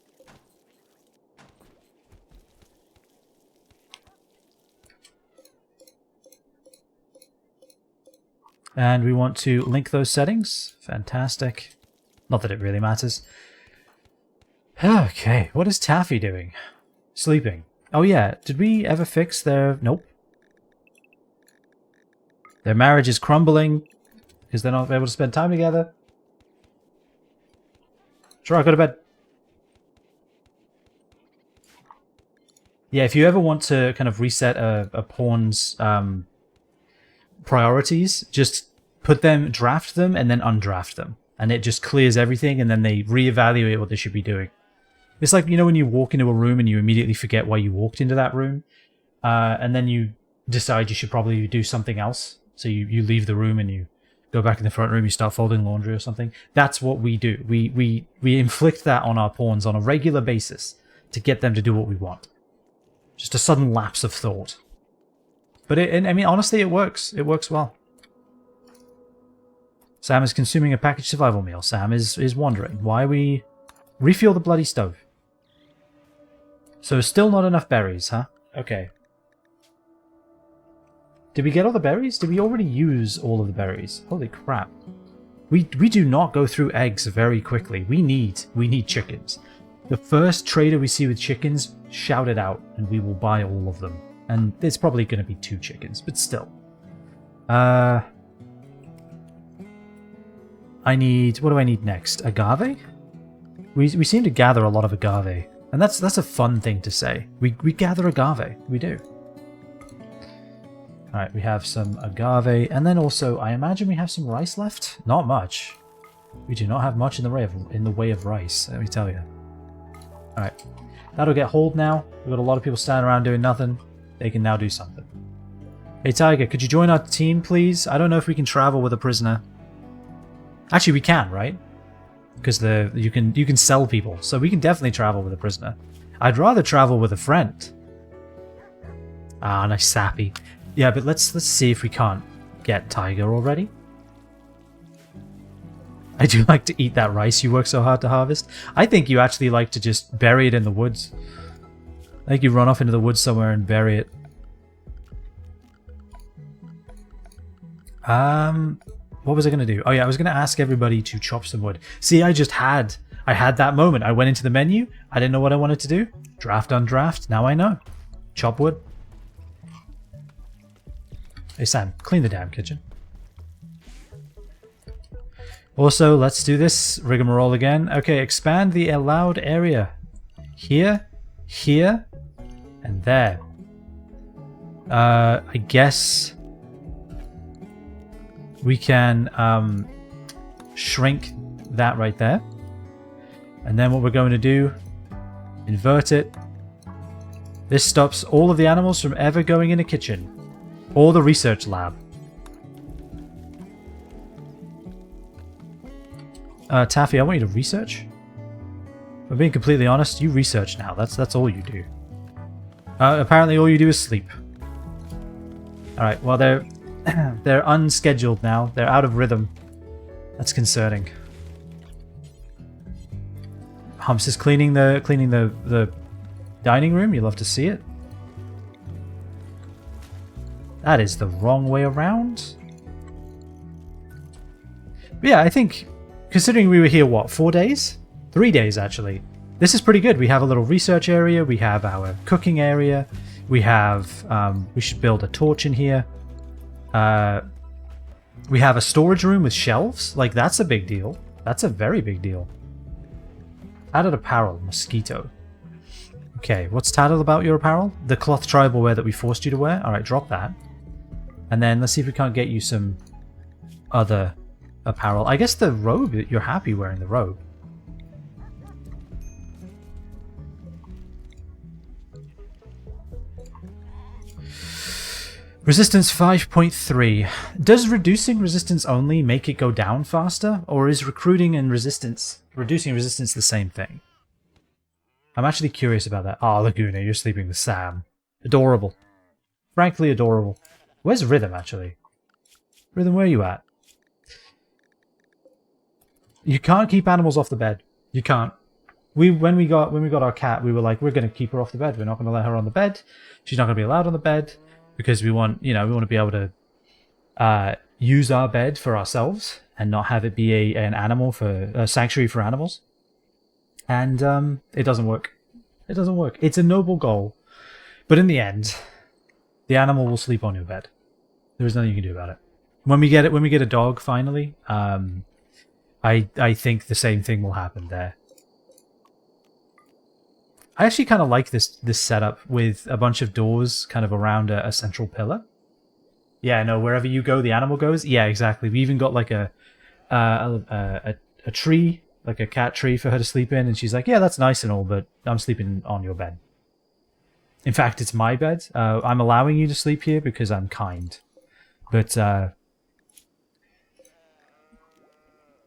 And we want to link those settings. Fantastic. Not that it really matters. Okay, what is Taffy doing? Sleeping. Oh yeah, did we ever fix their... Nope. Their marriage is crumbling because they're not able to spend time together. Sure, I'll go to bed. Yeah, if you ever want to kind of reset a pawn's priorities, just put them, draft them, and then undraft them. And it just clears everything, and then they reevaluate what they should be doing. It's like, you know, when you walk into a room and you immediately forget why you walked into that room, and then you decide you should probably do something else. So you leave the room and you go back in the front room, you start folding laundry or something. That's what we do. We inflict that on our pawns on a regular basis to get them to do what we want. Just a sudden lapse of thought. But I mean, honestly, it works. It works well. Sam is consuming a packaged survival meal. Sam is wondering why we refuel the bloody stove. So still not enough berries, huh? Okay. Did we get all the berries? Did we already use all of the berries? Holy crap. We do not go through eggs very quickly. We need chickens. The first trader we see with chickens, shout it out and we will buy all of them. And it's probably going to be 2 chickens, but still. I need... What do I need next? Agave? We seem to gather a lot of agave. And that's a fun thing to say. We gather agave. We do. Alright, we have some agave. And then also, I imagine we have some rice left? Not much. We do not have much in the way of rice, let me tell you. Alright. That'll get hauled now. We've got a lot of people standing around doing nothing. They can now do something. Hey Tiger, could you join our team, please? I don't know if we can travel with a prisoner. Actually, we can, right? Because you can sell people, so we can definitely travel with a prisoner. I'd rather travel with a friend. Ah, nice sappy. Yeah, but let's see if we can't get Tiger already. I do like to eat that rice you work so hard to harvest. I think you actually like to just bury it in the woods. I think you run off into the woods somewhere and bury it. What was I going to do? Oh yeah, I was going to ask everybody to chop some wood. See, I had that moment. I went into the menu. I didn't know what I wanted to do. Draft, undraft. Now I know. Chop wood. Hey Sam, clean the damn kitchen. Also, let's do this rigmarole again. Okay, expand the allowed area. Here, here, and there. I guess we can shrink that right there. And then what we're going to do, invert it. This stops all of the animals from ever going in a kitchen or the research lab. Taffy, I want you to research. If I'm being completely honest, you research now. That's all you do. Apparently all you do is sleep. Alright, well they're unscheduled now. They're out of rhythm. That's concerning. Humps is cleaning the dining room. You love to see it. That is the wrong way around. But yeah, I think considering we were here, what, 4 days? 3 days, actually. This is pretty good. We have a little research area. We have our cooking area. We have... we should build a torch in here. We have a storage room with shelves. Like, that's a big deal. That's a very big deal. Added apparel. Mosquito. Okay, what's tattled about your apparel? The cloth tribal wear that we forced you to wear? Alright, drop that. And then let's see if we can't get you some other... apparel. I guess the robe, you're happy wearing the robe. Resistance 5.3. Does reducing resistance only make it go down faster? Or is recruiting and reducing resistance the same thing? I'm actually curious about that. Ah, Laguna, you're sleeping with Sam. Adorable. Frankly adorable. Where's Rhythm, actually? Rhythm, where are you at? You can't keep animals off the bed. You can't. When we got our cat, we were like, we're going to keep her off the bed. We're not going to let her on the bed. She's not going to be allowed on the bed because we want to be able to use our bed for ourselves and not have it be an animal for a sanctuary for animals. And it doesn't work. It doesn't work. It's a noble goal, but in the end, the animal will sleep on your bed. There's nothing you can do about it. When we get a dog finally. I think the same thing will happen there. I actually kind of like this setup with a bunch of doors kind of around a central pillar. Yeah, no, wherever you go, the animal goes. Yeah, exactly. We even got like a tree, like a cat tree for her to sleep in, and she's like, yeah, that's nice and all, but I'm sleeping on your bed. In fact, it's my bed. I'm allowing you to sleep here because I'm kind. But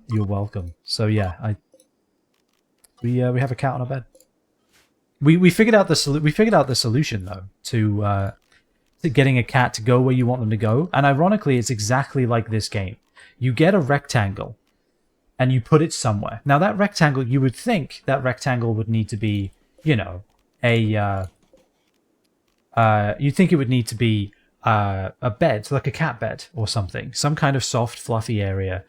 you're welcome. So yeah, we have a cat on our bed. We figured out the solution though to getting a cat to go where you want them to go. And ironically, it's exactly like this game. You get a rectangle and you put it somewhere. Now that rectangle, you would think that rectangle would need to be, you know, you'd think it would need to be a bed, like a cat bed or something, some kind of soft, fluffy area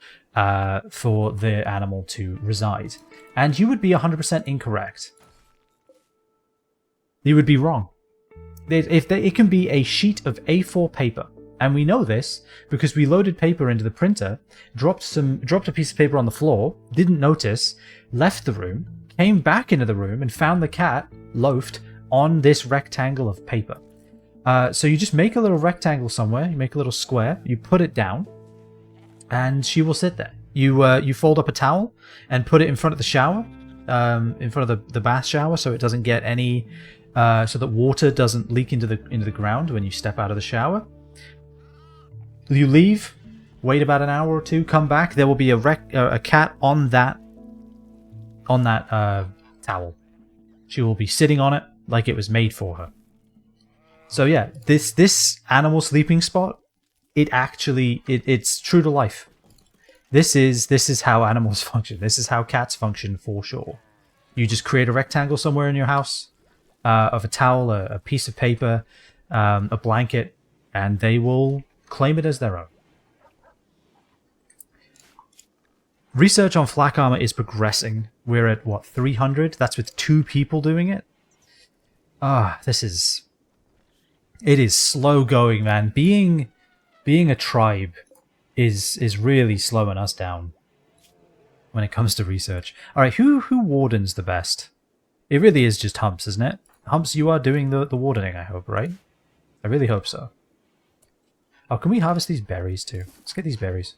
for the animal to reside. And you would be 100% incorrect. You would be wrong. It can be a sheet of A4 paper, And we know this because we loaded paper into the printer, dropped a piece of paper on the floor, didn't notice, left the room, came back into the room and found the cat loafed on this rectangle of paper. So you just make a little rectangle somewhere, you make a little square, you put it down, and she will sit there. You fold up a towel and put it in front of the shower, in front of the bath shower, so it doesn't get any, so that water doesn't leak into the ground when you step out of the shower. You leave, wait about an hour or two, come back. There will be a cat on that towel. She will be sitting on it like it was made for her. So yeah, this animal sleeping spot, it's true to life. This is how animals function. This is how cats function for sure. You just create a rectangle somewhere in your house of a towel, a piece of paper, a blanket, and they will claim it as their own. Research on flak armor is progressing. We're at, what, 300? That's with 2 people doing it? It is slow going, man. Being a tribe is really slowing us down when it comes to research. Alright, who wardens the best? It really is just Humps, isn't it? Humps, you are doing the wardening, I hope, right? I really hope so. Oh, can we harvest these berries too? Let's get these berries.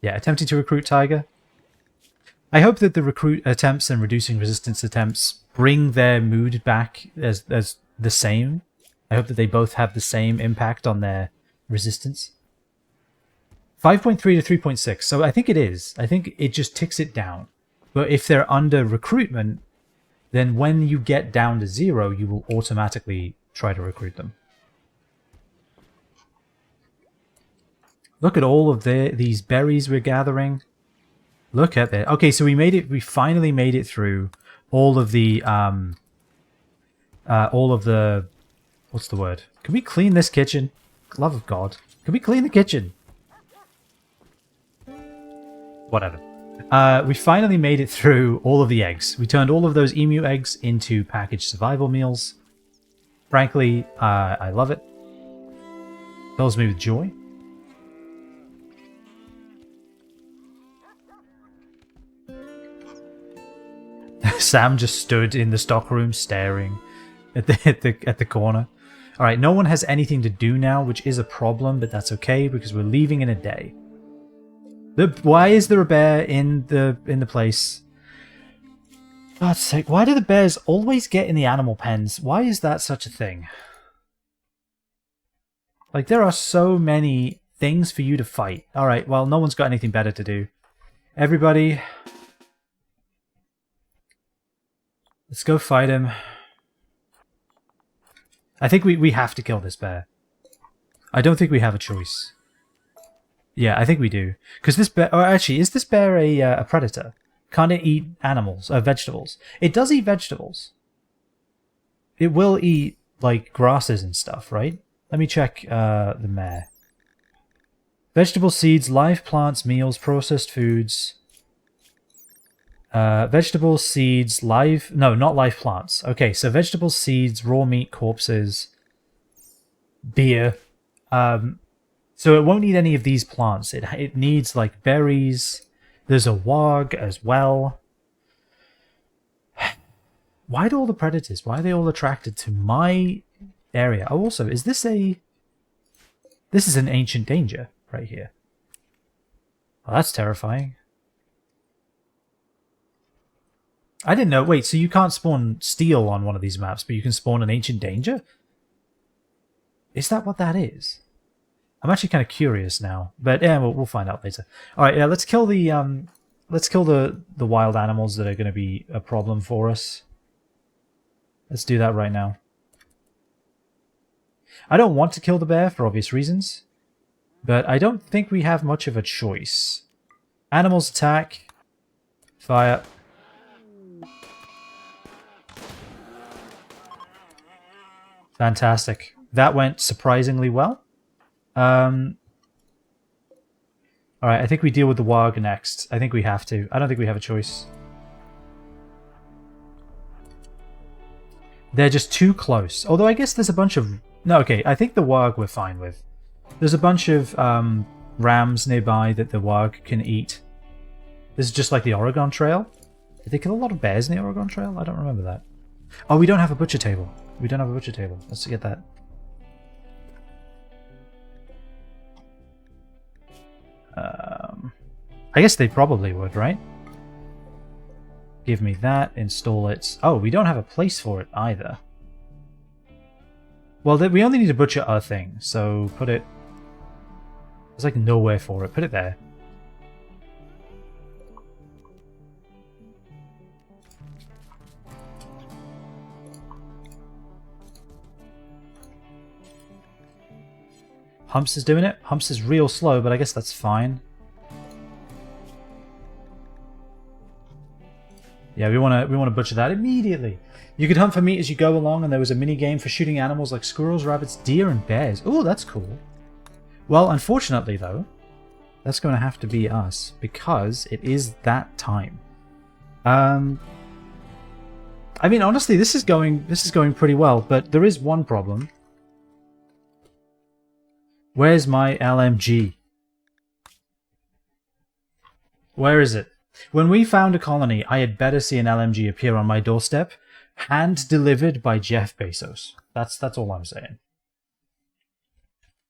Yeah, attempting to recruit Tiger. I hope that the recruit attempts and reducing resistance attempts bring their mood back as the same. I hope that they both have the same impact on their resistance. 5.3 to 3.6, so I think it is. I think it just ticks it down. But if they're under recruitment, then when you get down to 0, you will automatically try to recruit them. Look at all of these berries we're gathering. Look at that. Okay, so we finally made it through all of the what's the word? Can we clean this kitchen? Love of God. Can we clean the kitchen? Whatever. We finally made it through all of the eggs. We turned all of those emu eggs into packaged survival meals. Frankly, I love it. Fills me with joy. Sam just stood in the stockroom staring at the corner. Alright, no one has anything to do now, which is a problem, but that's okay because we're leaving in a day. Why is there a bear in the place? God's sake, why do the bears always get in the animal pens? Why is that such a thing? Like, there are so many things for you to fight. Alright, well, no one's got anything better to do. Everybody, let's go fight him. I think we have to kill this bear. I don't think we have a choice. Yeah, I think we do. Because this bear... Oh, actually, is this bear a predator? Can't it eat animals? Vegetables? It does eat vegetables. It will eat, like, grasses and stuff, right? Let me check the mare. Vegetable seeds, live plants, meals, processed foods... vegetables, seeds, live... No, not live plants. Okay, so vegetables, seeds, raw meat, corpses, beer. So it won't eat any of these plants. It needs, like, berries. There's a warg as well. Why do all the predators... Why are they all attracted to my area? Oh, also, is this a... This is an ancient danger right here. Well, that's terrifying. I didn't know. Wait, so you can't spawn steel on one of these maps, but you can spawn an ancient danger? Is that what that is? I'm actually kind of curious now, but yeah, we'll find out later. All right, yeah, let's kill the wild animals that are going to be a problem for us. Let's do that right now. I don't want to kill the bear for obvious reasons, but I don't think we have much of a choice. Animals attack. Fire. Fantastic. That went surprisingly well. Alright, I think we deal with the warg next. I think we have to. I don't think we have a choice. They're just too close. Although I guess there's a bunch of... No, okay, I think the warg we're fine with. There's a bunch of rams nearby that the warg can eat. This is just like the Oregon Trail. Did they kill a lot of bears in the Oregon Trail? I don't remember that. Oh, we don't have a butcher table. We don't have a butcher table. Let's get that. I guess they probably would, right? Give me that, install it. Oh, we don't have a place for it either. Well, we only need to butcher our thing, so put it... There's like nowhere for it. Put it there. Humps is doing it. Humps is real slow, but I guess that's fine. Yeah, we want to butcher that immediately. You could hunt for meat as you go along, and there was a mini game for shooting animals like squirrels, rabbits, deer, and bears. Oh, that's cool. Well, unfortunately, though, that's going to have to be us because it is that time. I mean, honestly, this is going pretty well, but there is one problem. Where's my LMG? Where is it? When we found a colony, I had better see an LMG appear on my doorstep, hand-delivered by Jeff Bezos. That's all I'm saying.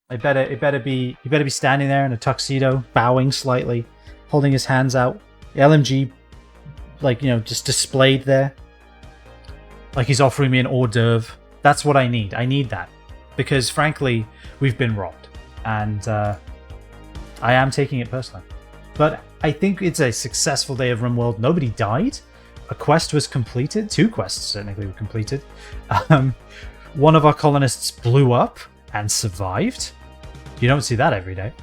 He better be standing there in a tuxedo, bowing slightly, holding his hands out. The LMG, like, you know, just displayed there. Like he's offering me an hors d'oeuvre. That's what I need. I need that. Because, frankly, we've been robbed. And I am taking it personally. But I think it's a successful day of Rimworld. Nobody died. A quest was completed. 2 quests technically were completed. One of our colonists blew up and survived. You don't see that every day.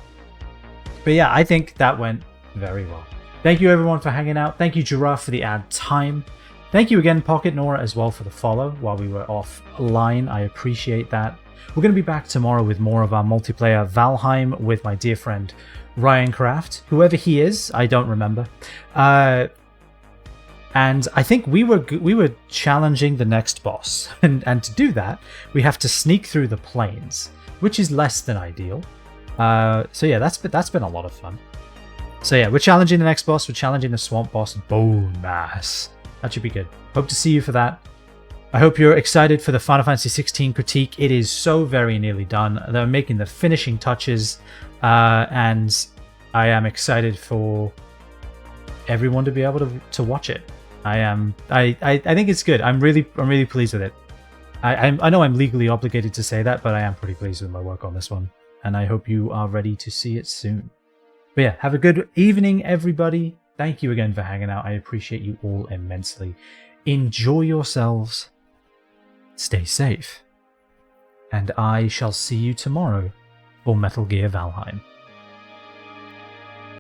But yeah, I think that went very well. Thank you everyone for hanging out. Thank you Giraffe for the ad time. Thank you again Pocket Nora as well for the follow while we were offline. I appreciate that. We're going to be back tomorrow with more of our multiplayer Valheim with my dear friend Ryan Craft. Whoever he is, I don't remember. And I think we were challenging the next boss. And to do that, we have to sneak through the plains, which is less than ideal. So yeah, that's been a lot of fun. So yeah, we're challenging the next boss. We're challenging the swamp boss, Bone Mass. That should be good. Hope to see you for that. I hope you're excited for the Final Fantasy 16 critique. It is so very nearly done. They're making the finishing touches, and I am excited for everyone to be able to watch it. I think it's good. I'm really pleased with it. I know I'm legally obligated to say that, but I am pretty pleased with my work on this one, and I hope you are ready to see it soon. But yeah, have a good evening, everybody. Thank you again for hanging out. I appreciate you all immensely. Enjoy yourselves. Stay safe. And I shall see you tomorrow for Metal Gear Valheim.